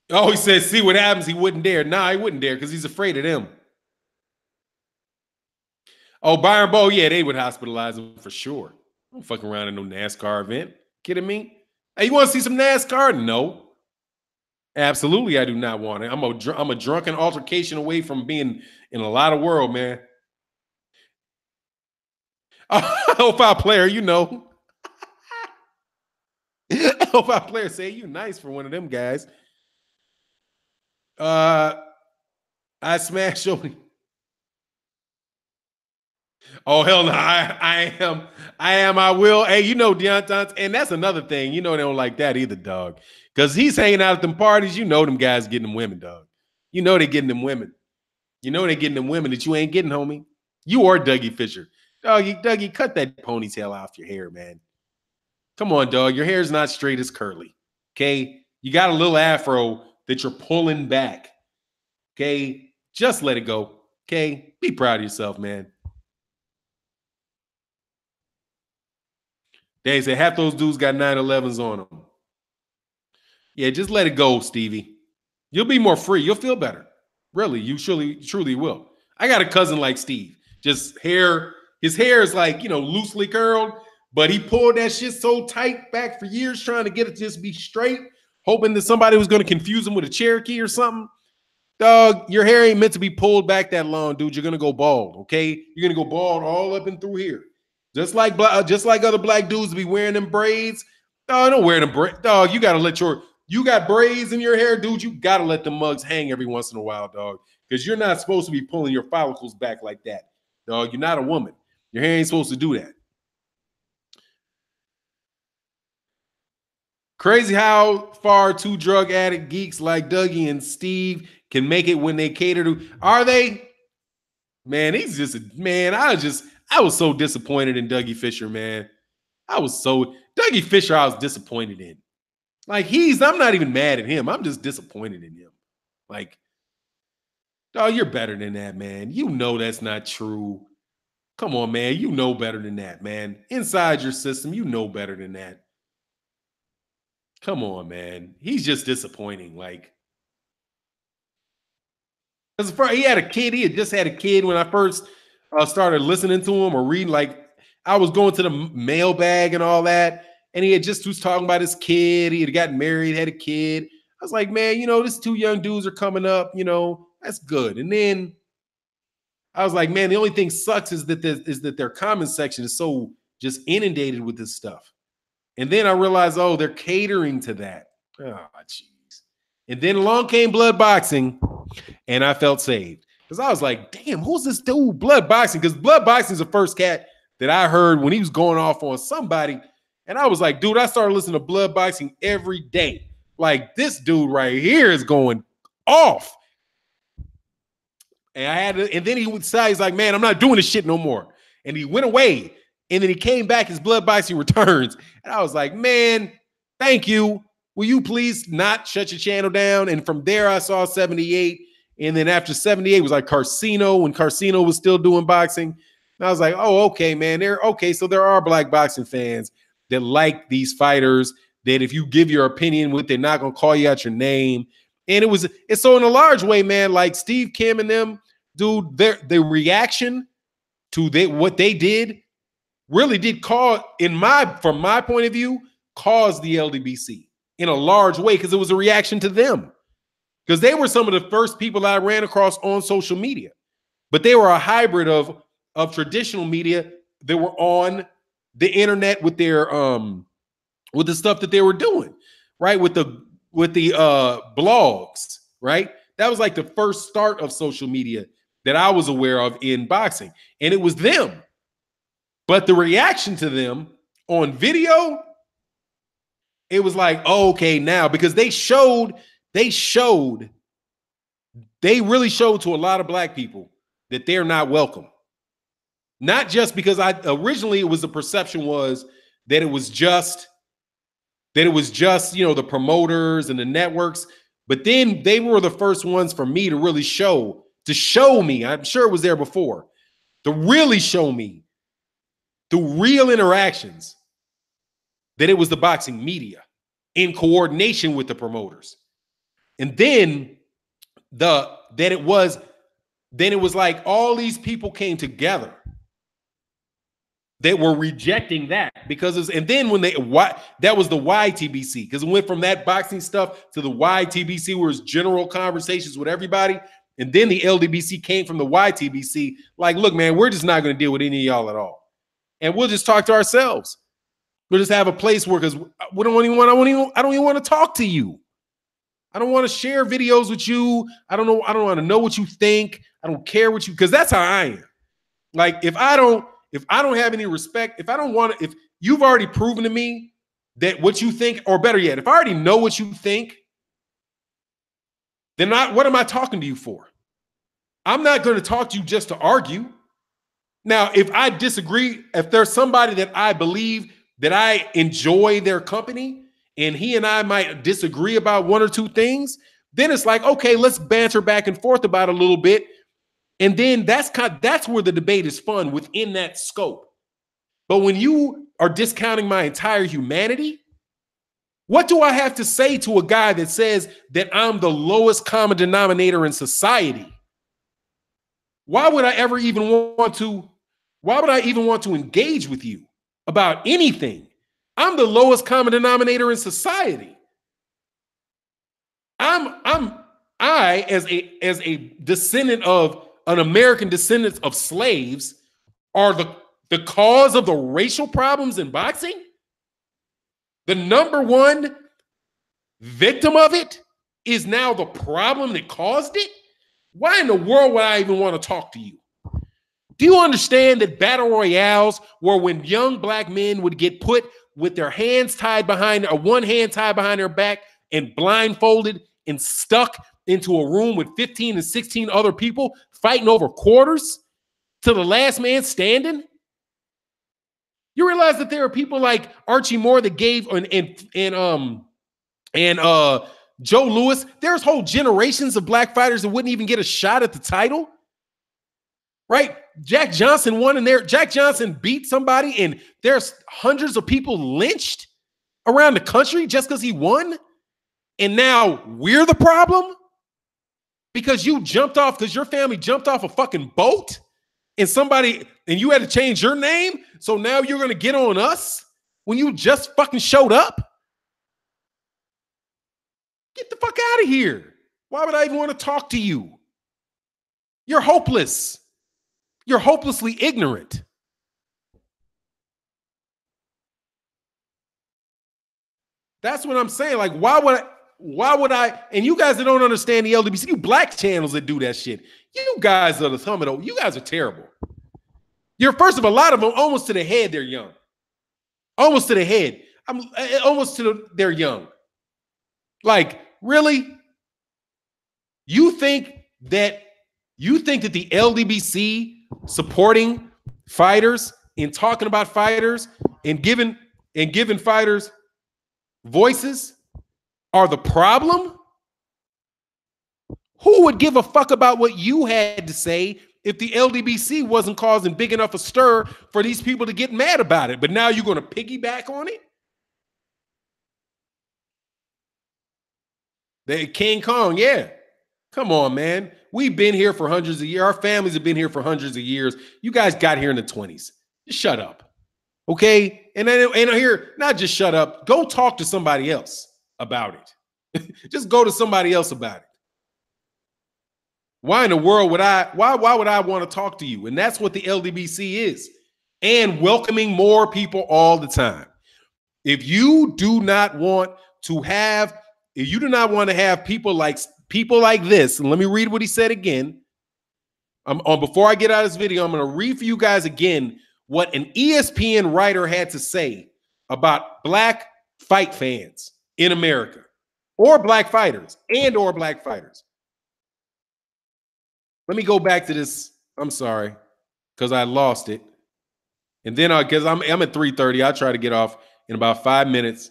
Oh, he says, see what happens. He wouldn't dare. Nah, he wouldn't dare because he's afraid of them. Oh, Byron Bowe, yeah, they would hospitalize him for sure. Don't fucking around in no NASCAR event. Kidding me? Hey, you want to see some NASCAR? No. Absolutely, I do not want it. I'm a drunken altercation away from being in a lot of world, man. L5 player, you know. L5 player say you nice for one of them guys. I smash only. Oh hell no! I am. I will. Hey, you know Deontay, and that's another thing. You know they don't like that either, dog. Because he's hanging out at them parties. You know them guys getting them women, dog. You know they getting them women. You know they getting them women that you ain't getting, homie. You or Dougie Fisher, Dougie, cut that ponytail off your hair, man. Come on, dog. Your hair's not straight as curly. Okay, you got a little afro that you're pulling back. Okay, just let it go. Okay, be proud of yourself, man. They say half those dudes got 911s on them. Yeah, just let it go, Stevie. You'll be more free. You'll feel better. Really, you truly will. I got a cousin like Steve. Just hair, his hair is like, loosely curled, but he pulled that shit so tight back for years trying to get it to just be straight, hoping that somebody was going to confuse him with a Cherokee or something. Dog, your hair ain't meant to be pulled back that long, dude. You're going to go bald, okay? You're going to go bald all up and through here. Just like other black dudes be wearing them braids. Dog, don't wear them braids. Dog, you got braids in your hair, dude. You got to let the mugs hang every once in a while, dog. Because you're not supposed to be pulling your follicles back like that. Dog, you're not a woman. Your hair ain't supposed to do that. Crazy how far two drug addict geeks like Dougie and Steve can make it when they cater to. Are they? Man, he's just man. I was so disappointed in Dougie Fisher, man. Dougie Fisher, I was disappointed in. Like I'm not even mad at him. I'm just disappointed in him. Like, oh, you're better than that, man. You know that's not true. Come on, man. You know better than that, man. Inside your system, you know better than that. Come on, man. He's just disappointing. Like, he had a kid. He had just had a kid when I first started listening to him or reading. Like, I was going to the mailbag and all that, and he was talking about his kid. He had gotten married, had a kid. I was like, man, these two young dudes are coming up. That's good. And then I was like, man, the only thing sucks is that their comment section is so just inundated with this stuff. And then I realized, oh, they're catering to that. Oh, jeez. And then along came Blood Boxing, and I felt saved. Because I was like, damn, who's this dude? Blood Boxing. Because Blood Boxing is the first cat that I heard when he was going off on somebody. And I was like, dude, I started listening to Blood Boxing every day. Like, this dude right here is going off. And then he would say, he's like, man, I'm not doing this shit no more. And he went away. And then he came back, his Blood Boxing returns. And I was like, man, thank you. Will you please not shut your channel down? And from there, I saw 78. And then after 78 was like Carcino, when Carcino was still doing boxing. And I was like, oh, okay, man. They're okay. So there are black boxing fans that like these fighters, that if you give your opinion with, they're not gonna call you out your name. And it's so in a large way, man, like Steve Kim and them, dude, their reaction to what they did really did cause, from my point of view, cause the LDBC in a large way, because it was a reaction to them. Because they were some of the first people I ran across on social media. But they were a hybrid of traditional media that were on the internet with their with the stuff that they were doing, right? With the blogs, right? That was like the first start of social media that I was aware of in boxing. And it was them. But the reaction to them on video, it was like, oh, okay, now, because they really showed to a lot of black people that they're not welcome. Not just because originally it was the perception was that it was just, the promoters and the networks, but then they were the first ones for me to really show me, I'm sure it was there before, to really show me the real interactions, that it was the boxing media in coordination with the promoters. And then it was like all these people came together that were rejecting that, and then when that was the YTBC, because it went from that boxing stuff to the YTBC, where it's general conversations with everybody. And then the LDBC came from the YTBC. Like, look, man, we're just not going to deal with any of y'all at all. And we'll just talk to ourselves. We'll just have a place where, because I don't even want to talk to you. I don't want to share videos with you. I don't want to know what you think. I don't care what you, because that's how I am. Like, if I don't have any respect, if you've already proven to me that what you think, or better yet, if I already know what you think, then what am I talking to you for? I'm not going to talk to you just to argue. Now, if I disagree, if there's somebody that I believe that I enjoy their company, and he and I might disagree about one or two things, then it's like, okay, let's banter back and forth about it a little bit. And then that's where the debate is fun, within that scope. But when you are discounting my entire humanity, what do I have to say to a guy that says that I'm the lowest common denominator in society? Why would I even want to engage with you about anything? I'm the lowest common denominator in society. I as a descendant of an American descendant of slaves, are the cause of the racial problems in boxing? The number one victim of it is now the problem that caused it? Why in the world would I even want to talk to you? Do you understand that battle royales were when young black men would get put with their hands tied behind, or one hand tied behind their back, and blindfolded and stuck into a room with 15 and 16 other people fighting over quarters to the last man standing? You realize that there are people like Archie Moore that gave, and Joe Louis. There's whole generations of black fighters that wouldn't even get a shot at the title, right? Jack Johnson won, and Jack Johnson beat somebody, and there's hundreds of people lynched around the country just because he won. And now we're the problem because your family jumped off a fucking boat, and you had to change your name. So now you're going to get on us when you just fucking showed up? Get the fuck out of here. Why would I even want to talk to you? You're hopeless. You're hopelessly ignorant. That's what I'm saying. Like, why would I, and you guys that don't understand the LDBC, you black channels that do that shit, you guys are the thumb of, you guys are terrible. You're, first of all, a lot of them almost to the head, they're young. Almost to the head. They're young. Like, really? You think that the LDBC supporting fighters and talking about fighters and giving fighters voices are the problem? Who would give a fuck about what you had to say if the LDBC wasn't causing big enough a stir for these people to get mad about it. But now you're going to piggyback on it? King Kong, yeah. Come on, man. We've been here for hundreds of years. Our families have been here for hundreds of years. You guys got here in the 20s. Just shut up. Okay? And here, not just shut up. Go talk to somebody else about it. Just go to somebody else about it. Why in the world would why would I want to talk to you? And that's what the LDBC is. And welcoming more people all the time. If you do not want to have people like this, and let me read what he said again. Before I get out of this video, I'm going to read for you guys again what an ESPN writer had to say about black fight fans in America, or black fighters, or black fighters. Let me go back to this. I'm sorry, because I lost it. And then because I'm at 3:30, I'll try to get off in about 5 minutes.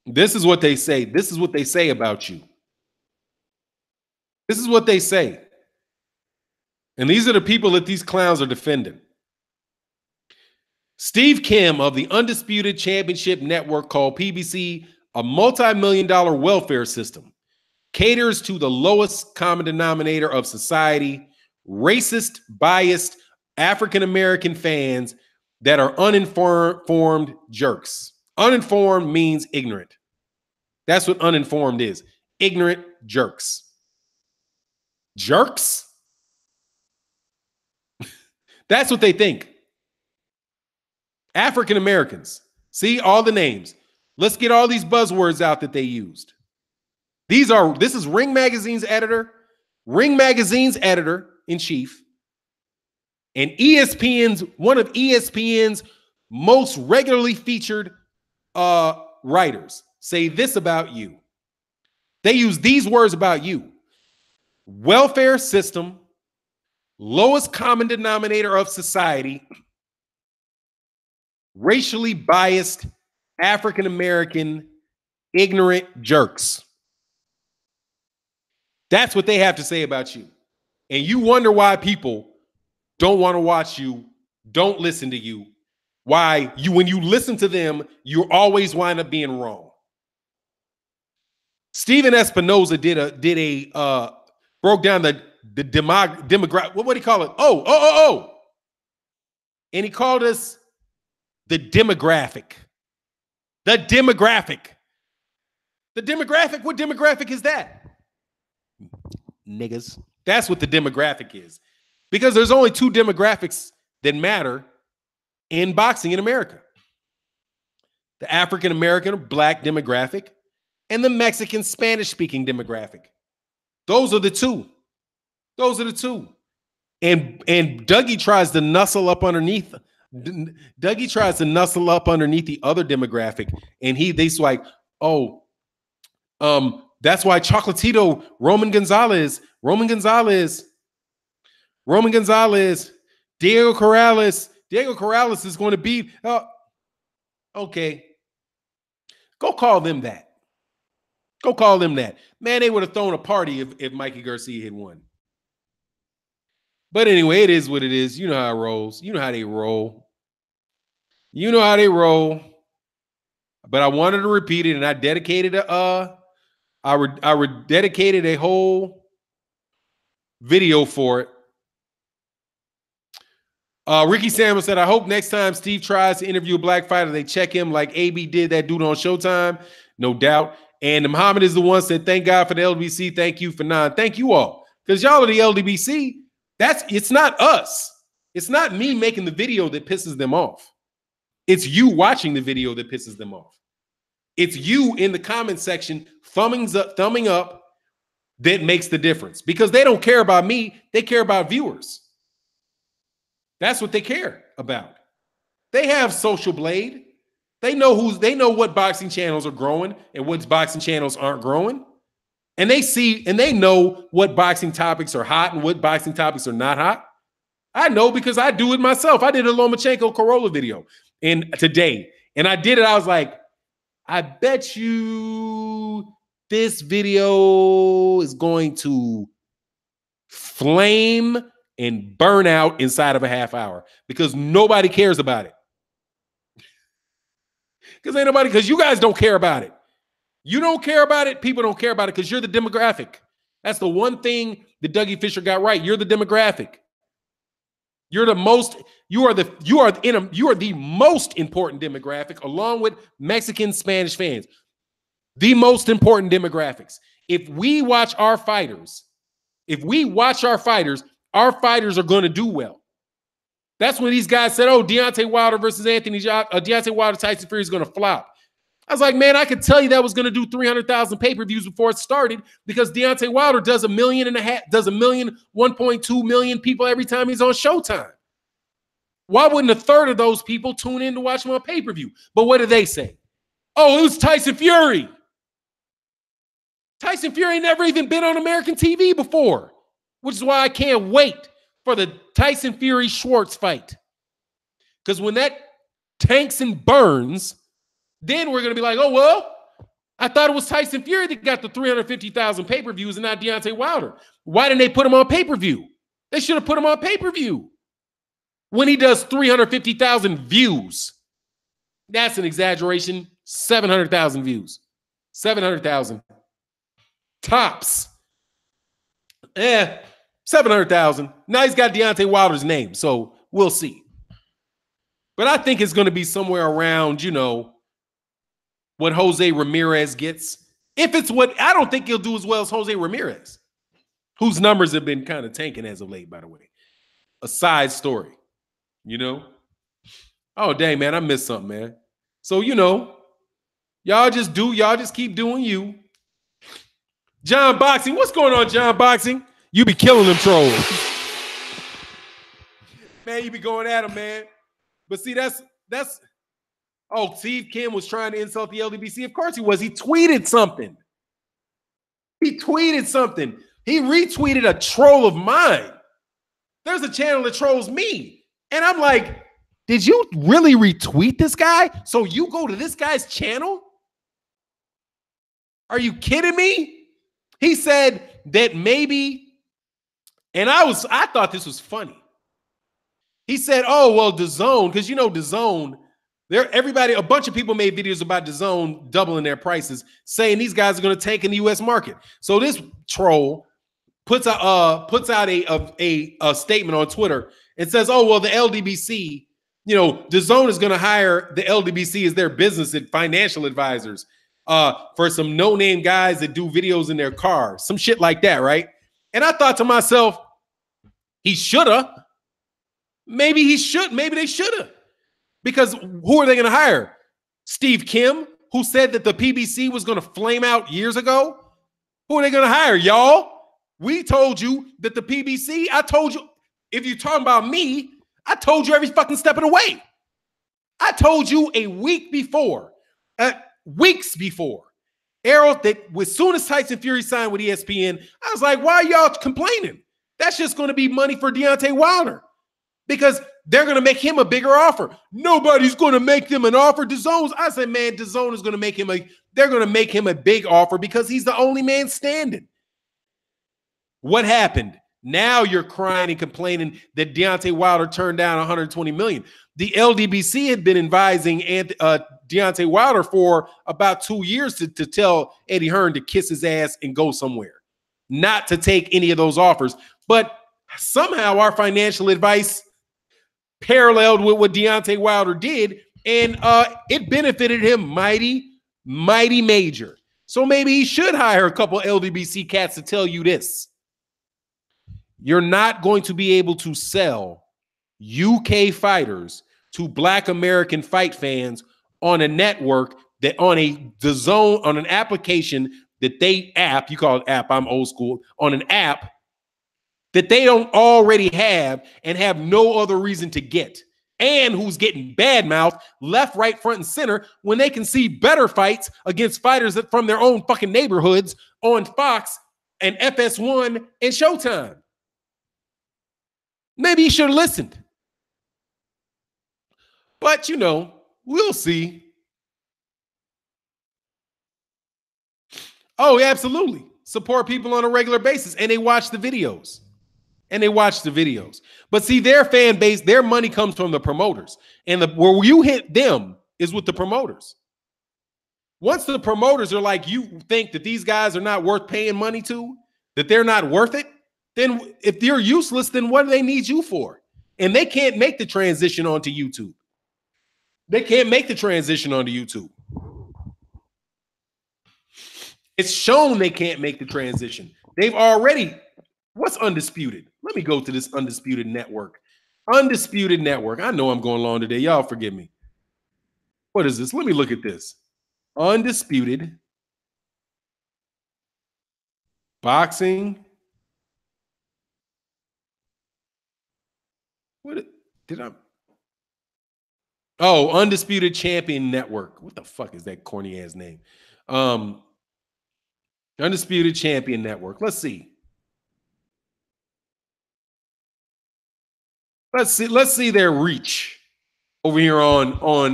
This is what they say. This is what they say about you. This is what they say. And these are the people that these clowns are defending. Steve Kim of the Undisputed Championship Network called PBC a multi-million-dollar welfare system, caters to the lowest common denominator of society, racist, biased African-American fans that are uninformed jerks. Uninformed means ignorant. That's what uninformed is. Ignorant jerks. Jerks? That's what they think. African Americans. See all the names. Let's get all these buzzwords out that they used. This is Ring Magazine's editor in chief, and one of ESPN's most regularly featured writers say this about you. They use these words about you: welfare system, lowest common denominator of society, racially biased African-American ignorant jerks. That's what they have to say about you. And you wonder why people don't want to watch you, don't listen to you, why when you listen to them, you always wind up being wrong. Steven Espinoza broke down the demographic. What do you call it? Oh. And he called us the demographic. The demographic. The demographic? What demographic is that? Niggas. That's what the demographic is. Because there's only two demographics that matter in boxing in America: the African American or black demographic and the Mexican Spanish speaking demographic. Those are the two. And Dougie tries to nuzzle up underneath. Dougie tries to nuzzle up underneath the other demographic, and they's like, that's why Chocolatito, Roman Gonzalez, Diego Corrales is going to be, okay. Go call them that. Man, they would have thrown a party if Mikey Garcia had won. But anyway, it is what it is. You know how it rolls. You know how they roll. But I wanted to repeat it, and I dedicated dedicated a whole video for it. Ricky Samuel said, I hope next time Steve tries to interview a black fighter, they check him like AB did that dude on Showtime. No doubt. And Muhammad is the one said, thank God for the LDBC. Thank you for Fannon. Thank you all. Because y'all are the LDBC. It's not us. It's not me making the video that pisses them off. It's you watching the video that pisses them off. It's you in the comment section thumbing up that makes the difference. Because they don't care about me. They care about viewers. That's what they care about. They have Social Blade. They know what boxing channels are growing and what boxing channels aren't growing. And they know what boxing topics are hot and what boxing topics are not hot. I know because I do it myself. I did a Lomachenko Corolla video today. And I did it. I was like, I bet you this video is going to flame and burn out inside of a half hour because nobody cares about it. Because you guys don't care about it. You don't care about it. People don't care about it because you're the demographic. That's the one thing that Dougie Fisher got right. You're the demographic. You're the most, you are the most important demographic, along with Mexican, Spanish fans. The most important demographics. If we watch our fighters, our fighters are going to do well. That's when these guys said, oh, Deontay Wilder versus Deontay Wilder, Tyson Fury is going to flop. I was like, man, I could tell you that was going to do 300,000 pay-per-views before it started because Deontay Wilder does 1.2 million people every time he's on Showtime. Why wouldn't a third of those people tune in to watch him on pay-per-view? But what do they say? Oh, it was Tyson Fury. Tyson Fury ain't never even been on American TV before, which is why I can't wait for the Tyson Fury Schwartz fight. Because when that tanks and burns, then we're going to be like, oh, well, I thought it was Tyson Fury that got the 350,000 pay-per-views and not Deontay Wilder. Why didn't they put him on pay-per-view? They should have put him on pay-per-view. When he does 350,000 views, that's an exaggeration. 700,000 views. 700,000. Tops. 700,000. Now he's got Deontay Wilder's name, so we'll see. But I think it's going to be somewhere around, what Jose Ramirez gets. If it's what, I don't think he'll do as well as Jose Ramirez, whose numbers have been kind of tanking as of late, by the way. A side story, Oh, dang, man, I missed something, man. So, y'all just keep doing you. John Boxing, what's going on, John Boxing? You be killing them trolls. Man, you be going at them, man. But see, that's Steve Kim was trying to insult the LDBC. Of course he was. He tweeted something. He retweeted a troll of mine. There's a channel that trolls me. And I'm like, did you really retweet this guy? So you go to this guy's channel? Are you kidding me? He said that maybe, and I thought this was funny. He said, oh, well, DAZN, because DAZN, a bunch of people made videos about DAZN doubling their prices, saying these guys are going to tank in the U.S. market. So this troll puts out a statement on Twitter and says, oh, well, the LDBC, DAZN is going to hire the LDBC as their business and financial advisors for some no-name guys that do videos in their car, some shit like that, right? And I thought to myself, he shoulda. Maybe he should. Maybe they shoulda. Because who are they going to hire? Steve Kim, who said that the PBC was going to flame out years ago? Who are they going to hire, y'all? We told you that the PBC, I told you, if you're talking about me, I told you every fucking step of the way. I told you a week before, weeks before, Errol, that as soon as Tyson Fury signed with ESPN, I was like, why are y'all complaining? That's just going to be money for Deontay Wilder because they're going to make him a bigger offer. Nobody's going to make them an offer. DAZN, I said, man, DAZN is going to make him they're going to make him a big offer because he's the only man standing. What happened? Now you're crying and complaining that Deontay Wilder turned down $120 million. The LDBC had been advising Deontay Wilder for about 2 years to tell Eddie Hearn to kiss his ass and go somewhere, not to take any of those offers. But somehow our financial advice paralleled with what Deontay Wilder did, and it benefited him mighty, mighty major. So maybe he should hire a couple LDBC cats to tell you this. You're not going to be able to sell UK fighters to Black American fight fans on a network that on an application that you call it app, I'm old school, on an app that they don't already have and have no other reason to get, and who's getting badmouthed left, right, front, and center when they can see better fights against fighters from their own fucking neighborhoods on Fox and FS1 and Showtime. Maybe he should have listened. But, we'll see. Oh, yeah, absolutely. Support people on a regular basis, and they watch the videos. But see, their fan base, their money comes from the promoters. And where you hit them is with the promoters. Once the promoters are like, you think that these guys are not worth paying money to, that they're not worth it, then if you're useless, then what do they need you for? And they can't make the transition onto YouTube. It's shown they can't make the transition. They've already, what's Undisputed? Let me go to this Undisputed Network. Undisputed Network. I know I'm going long today. Y'all forgive me. What is this? Let me look at this. Undisputed Boxing. What did I? Oh, Undisputed Champion Network. What the fuck is that corny ass name? Undisputed Champion Network. Let's see. Let's see their reach over here on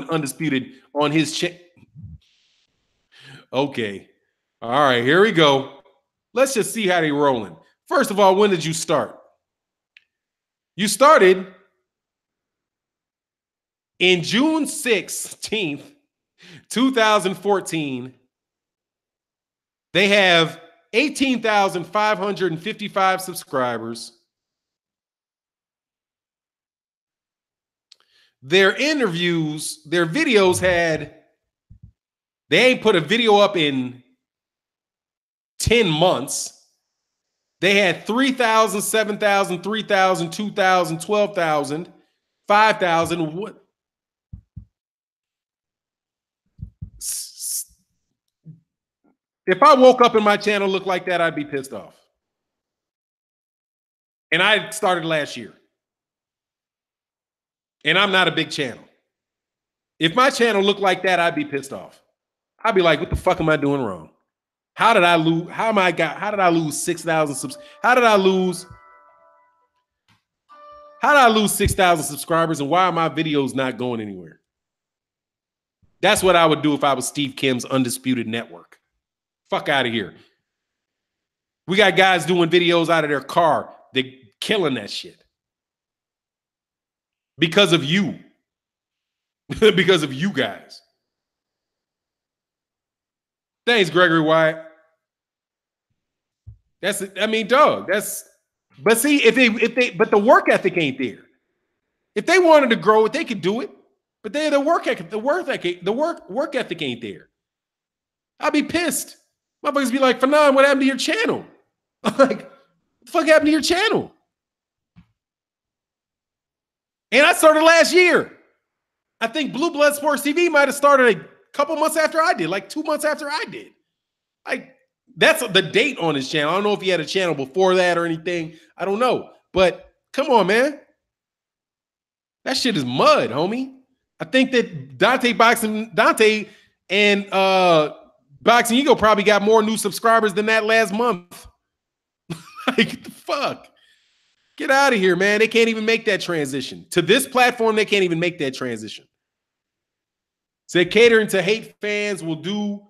Undisputed on his Okay. All right, here we go. Let's just see how they rolling. First of all, when did you start? You started in June 16th, 2014. They have 18,555 subscribers. Their interviews, their videos they ain't put a video up in 10 months. They had 3,000, 7,000, 3,000, 2,000, 12,000, 5,000. What? If I woke up and my channel looked like that, I'd be pissed off. And I started last year. And I'm not a big channel. If my channel looked like that, I'd be pissed off. I'd be like, what the fuck am I doing wrong? How did I lose? How did I lose 6,000 subs? How did I lose 6,000 subscribers, and why are my videos not going anywhere? That's what I would do if I was Steve Kim's Undisputed Network. Fuck out of here. We got guys doing videos out of their car. They're killing that shit. Because of you. Because of you guys. Thanks, Gregory Wyatt. That's it. I mean, dog. But see, but the work ethic ain't there. If they wanted to grow it, they could do it. But the work ethic ain't there. I'd be pissed. Motherfuckers be like, Fannon, what happened to your channel? I'm like, what the fuck happened to your channel? And I started last year. I think Blue Blood Sports TV might have started a couple months after I did, like 2 months after I did. Like, that's the date on his channel. I don't know if he had a channel before that or anything. I don't know. But come on, man. That shit is mud, homie. I think that Dante and Boxing Ego probably got more new subscribers than that last month. Like, what the fuck? Get out of here, man. They can't even make that transition. To this platform, they can't even make that transition. Say catering to hate fans will do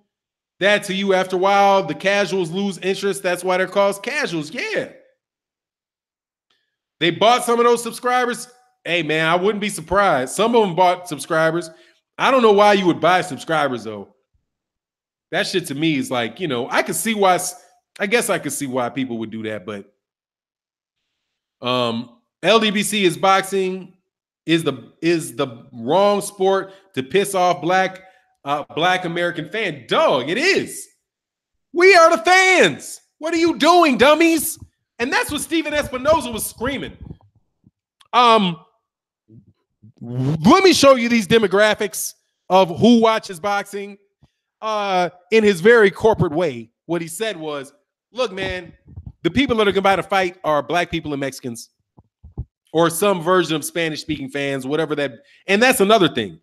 that to you after a while. The casuals lose interest. That's why they're called casuals. Yeah. They bought some of those subscribers. Hey, man, I wouldn't be surprised. Some of them bought subscribers. I don't know why you would buy subscribers, though. That shit to me is like, you know, I guess I could see why people would do that, but LDBC is boxing is the wrong sport to piss off black American fan. Dog, it is. We are the fans. What are you doing, dummies? And that's what Steven Espinoza was screaming. Let me show you these demographics of who watches boxing. In his very corporate way, what he said was, look, man, the people that are going to fight are black people and Mexicans or some version of Spanish-speaking fans, whatever that. And that's another thing.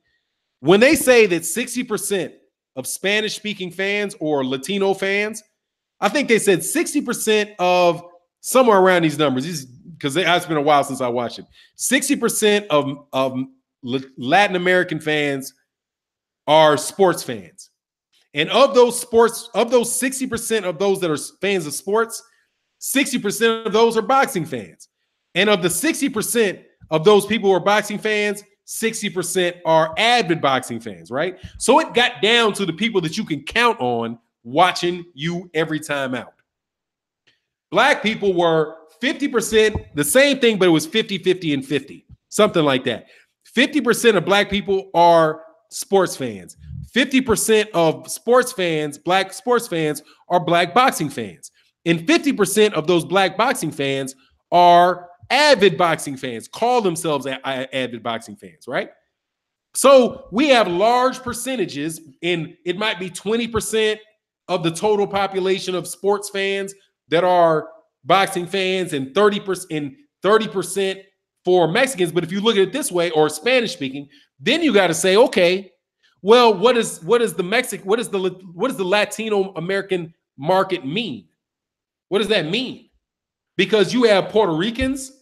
When they say that 60% of Spanish-speaking fans or Latino fans, I think they said 60% of somewhere around these numbers, because it's been a while since I watched it. 60% of Latin American fans are sports fans. And of those 60% of those that are fans of sports, 60% of those are boxing fans. And of the 60% of those people who are boxing fans, 60% are avid boxing fans, right? So it got down to the people that you can count on watching you every time out. Black people were 50%, the same thing, but it was 50, 50, and 50, something like that. 50% of black people are sports fans. 50% of sports fans, black sports fans, are black boxing fans. And 50% of those black boxing fans are avid boxing fans, call themselves avid boxing fans, right? So we have large percentages, and it might be 20% of the total population of sports fans that are boxing fans, and 30% for Mexicans. But if you look at it this way, or Spanish speaking, then you got to say, okay, well, what does the Latino American market mean? What does that mean? Because you have Puerto Ricans,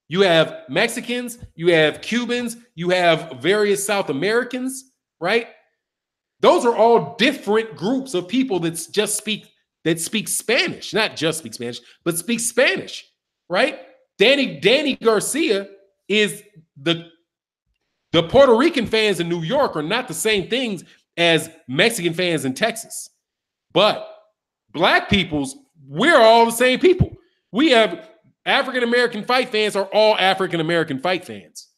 you have Mexicans, you have Cubans, you have various South Americans, right? Those are all different groups of people that speak Spanish, not just speak Spanish, but speak Spanish, right? Danny Garcia is the Puerto Rican fans in New York are not the same things as Mexican fans in Texas. But black we're all the same people. We have African-American fight fans are all African-American fight fans.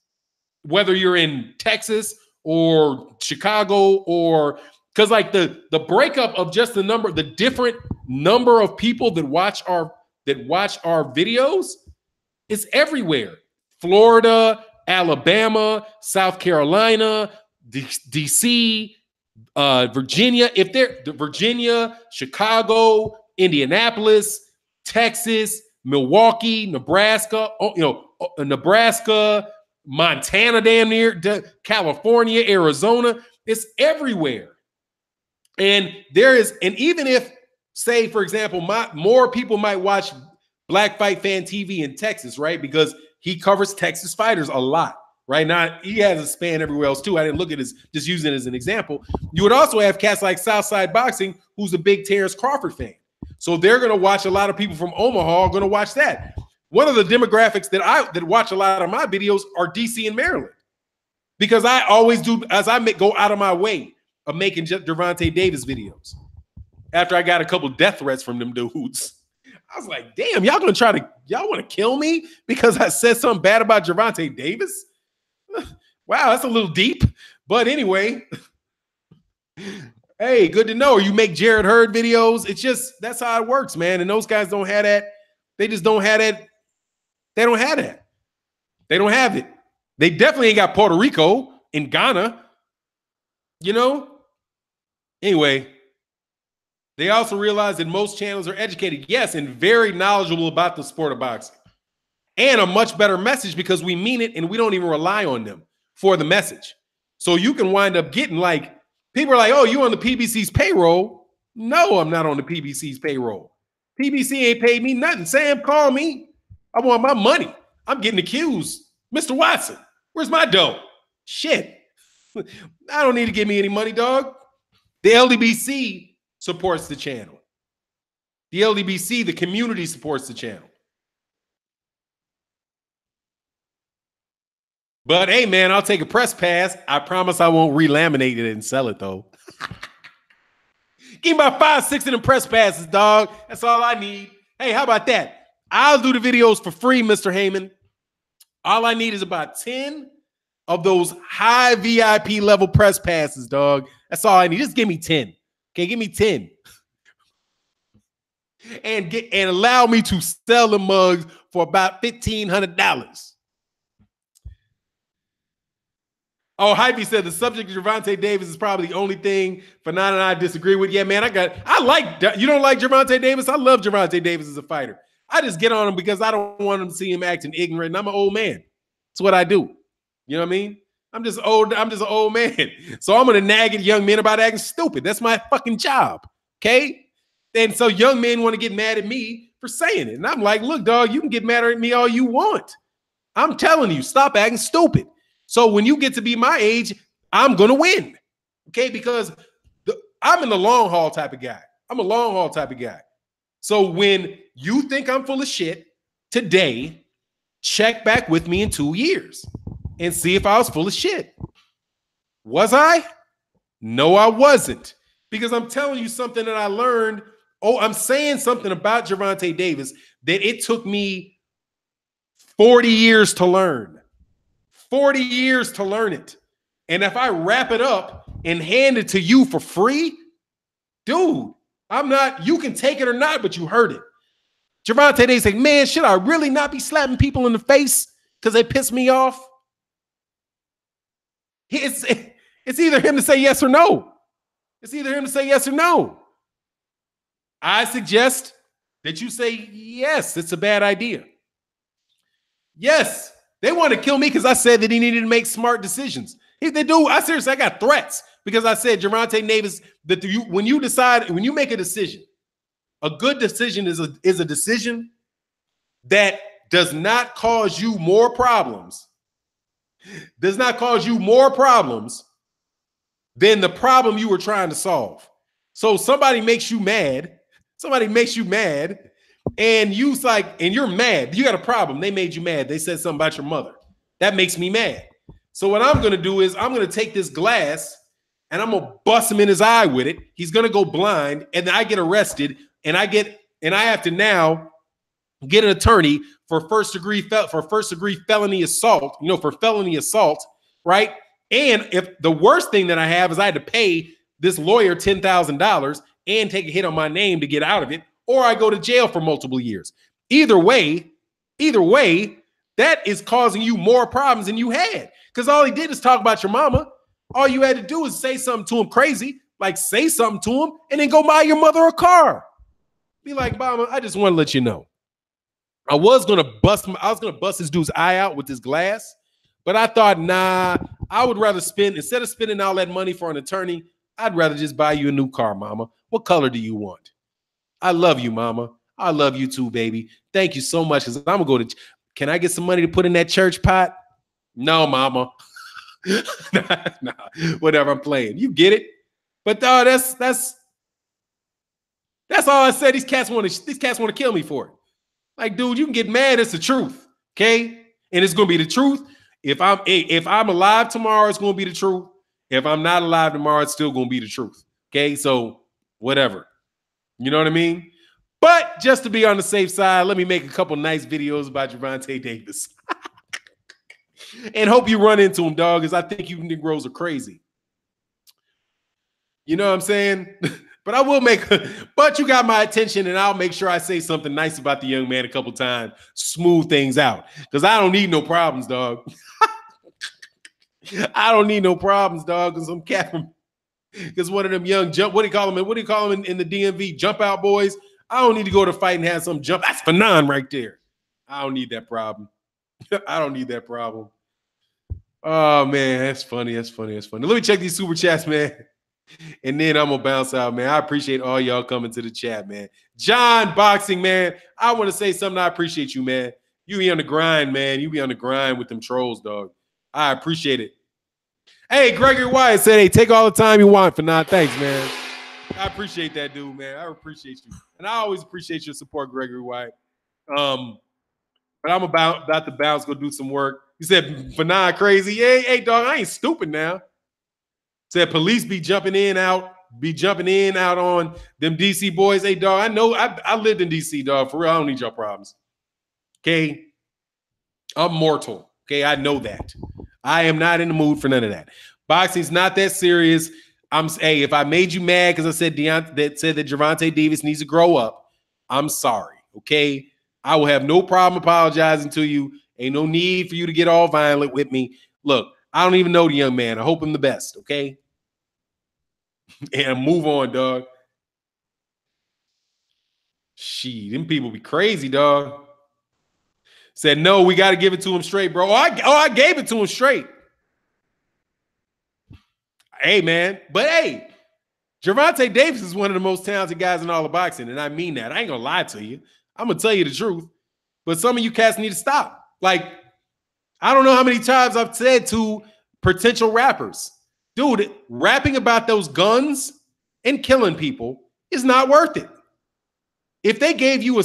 Whether you're in Texas or Chicago, or because like the breakup of just the different number of people that watch our videos is everywhere. Florida, Alabama, South Carolina, DC, Virginia, Virginia, Chicago, Indianapolis, Texas, Milwaukee, Nebraska, Nebraska, Montana, damn near, California, Arizona. It's everywhere. And even if, say, for example, more people might watch Black Fight Fan TV in Texas, right? Because he covers Texas fighters a lot, right? Now, he has a span everywhere else too. I didn't look at his, just using it as an example. You would also have cats like Southside Boxing, who's a big Terrence Crawford fan. So they're going to watch, a lot of people from Omaha are going to watch that. One of the demographics that watch a lot of my videos are DC and Maryland, because I always do, as I go out of my way of making Gervonta Davis videos. After I got a couple death threats from them dudes, I was like, damn, y'all want to kill me because I said something bad about Gervonta Davis? Wow, that's a little deep. But anyway, hey, good to know. You make Jared Hurd videos. It's just, that's how it works, man. And those guys don't have that. They just don't have that. They don't have that. They don't have it. They definitely ain't got Puerto Rico and Ghana, you know? Anyway, they also realize that most channels are educated, yes, and very knowledgeable about the sport of boxing. And a much better message, because we mean it and we don't even rely on them for the message. So you can wind up getting, like, people are like, oh, you on the PBC's payroll? No, I'm not on the PBC's payroll. PBC ain't paid me nothing. Sam, call me. I want my money. I'm getting accused. Mr. Watson, where's my dough? Shit. I don't need to give me any money, dog. The LDBC supports the channel. The LDBC, the community, supports the channel. But hey, man, I'll take a press pass. I promise I won't relaminate it and sell it, though. Give me about 5, 6 of them press passes, dog. That's all I need. Hey, how about that? I'll do the videos for free, Mr. Heyman. All I need is about 10 of those high VIP level press passes, dog. That's all I need. Just give me 10. Okay, give me 10. And allow me to sell the mugs for about $1,500. Oh, Hypey said the subject of Gervonta Davis is probably the only thing Fannon and I disagree with. Yeah, man, you don't like Gervonta Davis? I love Gervonta Davis as a fighter. I just get on him because I don't want him to see him acting ignorant. And I'm an old man. That's what I do. You know what I mean? I'm just an old man. So I'm going to nag at young men about acting stupid. That's my fucking job. Okay? And so young men want to get mad at me for saying it. And I'm like, look, dog, you can get mad at me all you want. I'm telling you, stop acting stupid. So when you get to be my age, I'm going to win. Okay? Because I'm in the long haul type of guy. I'm a long haul type of guy. So when you think I'm full of shit today, check back with me in 2 years and see if I was full of shit. Was I? No, I wasn't. Because I'm telling you something that I learned. Oh, I'm saying something about Gervonta Davis that it took me 40 years to learn. 40 years to learn it. And if I wrap it up and hand it to you for free, dude, I'm not, you can take it or not, but you heard it. Gervonta Davis said, man, should I really not be slapping people in the face because they piss me off? It's either him to say yes or no. It's either him to say yes or no. I suggest that you say, yes, it's a bad idea. Yes, they want to kill me because I said that he needed to make smart decisions. They do. I got threats because I said, Gervonta Davis, that when you make a decision, a good decision is a decision that does not cause you more problems, does not cause you more problems than the problem you were trying to solve. So somebody makes you mad, and you're mad. You got a problem. They made you mad. They said something about your mother. That makes me mad. So what I'm going to do is I'm going to take this glass and I'm going to bust him in his eye with it. He's going to go blind, and then I get arrested, and I have to now get an attorney for first degree felony assault, for felony assault, right? And if the worst thing that I have is I had to pay this lawyer $10,000 and take a hit on my name to get out of it, or I go to jail for multiple years. Either way, that is causing you more problems than you had. Because all he did is talk about your mama. All you had to do is say something to him crazy, like say something to him, and then go buy your mother a car. Be like, Mama, I just want to let you know. I was gonna bust this dude's eye out with this glass, but I thought, nah, I would rather instead of spending all that money for an attorney, I'd rather just buy you a new car, Mama. What color do you want? I love you, Mama. I love you too, baby. Thank you so much. Because I'm gonna go to. Can I get some money to put in that church pot? No, Mama. nah, whatever. I'm playing. You get it. But that's all I said. These cats want to kill me for it. Like, dude, you can get mad. It's the truth, okay? And it's gonna be the truth. If I'm alive tomorrow, it's gonna be the truth. If I'm not alive tomorrow, it's still gonna be the truth. Okay, so whatever. You know what I mean? But just to be on the safe side, let me make a couple nice videos about Gervonta Davis. And hope you run into him, dog, because I think you Negroes are crazy. You know what I'm saying? But I will but you got my attention, and I'll make sure I say something nice about the young man a couple times, smooth things out. Because I don't need no problems, dog. I don't need no problems, dog. Because I'm capping. Because one of them young what do you call them in the DMV? Jump out boys. I don't need to go to fight and have some jump. That's Fannon right there. I don't need that problem. I don't need that problem. Oh, man, that's funny. Let me check these super chats, man. And then I'm going to bounce out, man. I appreciate all y'all coming to the chat, man. John Boxing, man. I want to say something. I appreciate you, man. You be on the grind, man. You be on the grind with them trolls, dog. I appreciate it. Hey, Gregory Wyatt said, hey, take all the time you want for now. Thanks, man. I appreciate that, dude, man. I appreciate you. And I always appreciate your support, Gregory Wyatt. But I'm about to bounce, go do some work. You said, Fannon crazy. Hey, dog, I ain't stupid now. Said police be jumping in out on them DC boys. Hey, dog, I know I lived in DC, dog. For real, I don't need your problems. Okay? I'm mortal. Okay, I know that. I am not in the mood for none of that. Boxing's not that serious. If I made you mad because I said that Gervonta Davis needs to grow up, I'm sorry. Okay? I will have no problem apologizing to you. Ain't no need for you to get all violent with me. Look, I don't even know the young man. I hope him the best, okay? And move on, dog. Shit, them people be crazy, dog. Said, no, we got to give it to him straight, bro. I gave it to him straight. Hey, man. But, hey, Gervonta Davis is one of the most talented guys in all of boxing, and I mean that. I ain't going to lie to you. I'm going to tell you the truth. But some of you cats need to stop. Like, I don't know how many times I've said to potential rappers, dude, rapping about those guns and killing people is not worth it. If they gave you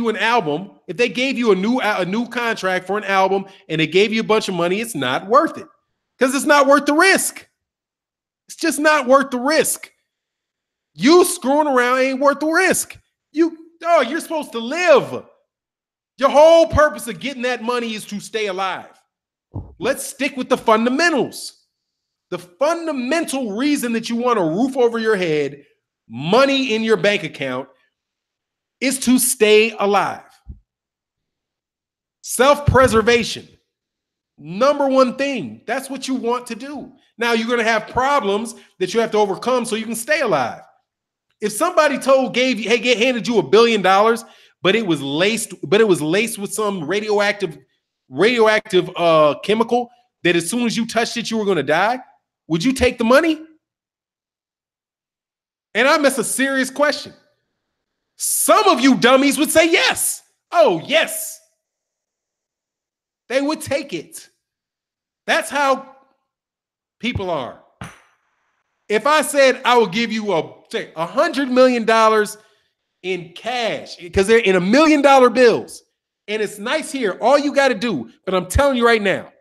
an album, if they gave you a new contract for an album and they gave you a bunch of money, it's not worth it. Because it's not worth the risk. It's just not worth the risk. You screwing around ain't worth the risk. You're supposed to live. Your whole purpose of getting that money is to stay alive. Let's stick with the fundamentals. The fundamental reason that you want a roof over your head, money in your bank account, is to stay alive. Self-preservation. Number one thing. That's what you want to do. Now you're going to have problems that you have to overcome so you can stay alive. If somebody handed you $1 billion, but it was laced with some radioactive chemical that as soon as you touched it, you were going to die, would you take the money? And that's a serious question. Some of you dummies would say yes. Oh, yes. They would take it. That's how people are. If I said I will give you $100 million in cash, because they're in $1 million bills, and it's nice here, all you got to do, but I'm telling you right now,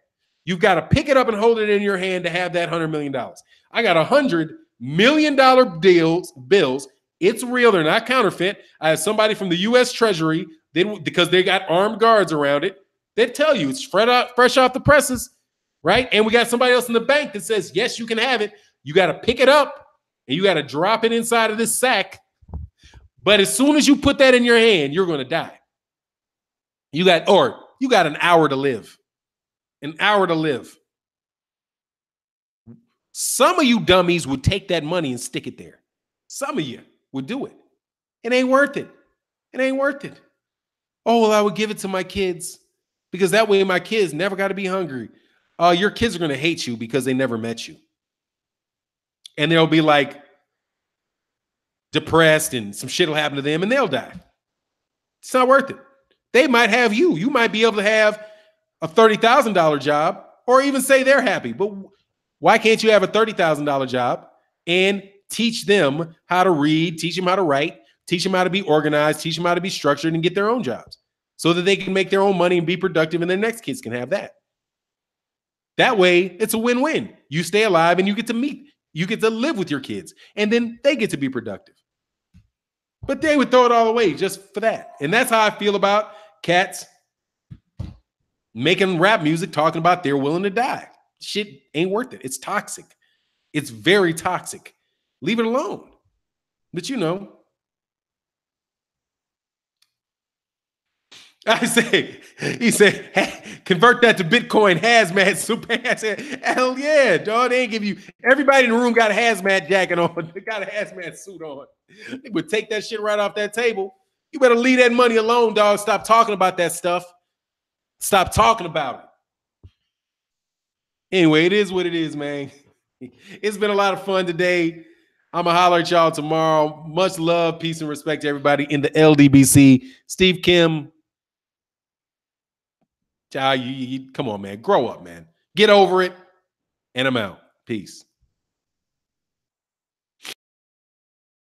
you've got to pick it up and hold it in your hand to have that $100 million. I got $100 million bills. It's real. They're not counterfeit. I have somebody from the U.S. Treasury, because they got armed guards around it, they tell you it's fresh off the presses, right? And we got somebody else in the bank that says, yes, you can have it. You got to pick it up and you got to drop it inside of this sack. But as soon as you put that in your hand, you're going to die. You got an hour to live. An hour to live. Some of you dummies would take that money and stick it there. Some of you would do it. It ain't worth it. It ain't worth it. Oh, well, I would give it to my kids because that way my kids never got to be hungry. Your kids are going to hate you because they never met you. And they'll be like depressed and some shit will happen to them and they'll die. It's not worth it. They might have you. You might be able to have a $30,000 job or even say they're happy. But why can't you have a $30,000 job and teach them how to read, teach them how to write, teach them how to be organized, teach them how to be structured and get their own jobs so that they can make their own money and be productive and their next kids can have that. That way, it's a win-win. You stay alive and you get to live with your kids and then they get to be productive. But they would throw it all away just for that. And that's how I feel about cats making rap music talking about they're willing to die. Shit ain't worth it. It's toxic. It's very toxic. Leave it alone. But you know, he said, hey, convert that to Bitcoin hazmat super. I said, hell yeah, dog. They ain't give you, everybody in the room got a hazmat jacket on. They got a hazmat suit on. They would take that shit right off that table. You better leave that money alone, dog. Stop talking about that stuff. Stop talking about it. Anyway, it is what it is, man. It's been a lot of fun today. I'm going to holler at y'all tomorrow. Much love, peace, and respect to everybody in the LDBC. Steve Kim, come on, man. Grow up, man. Get over it. And I'm out. Peace.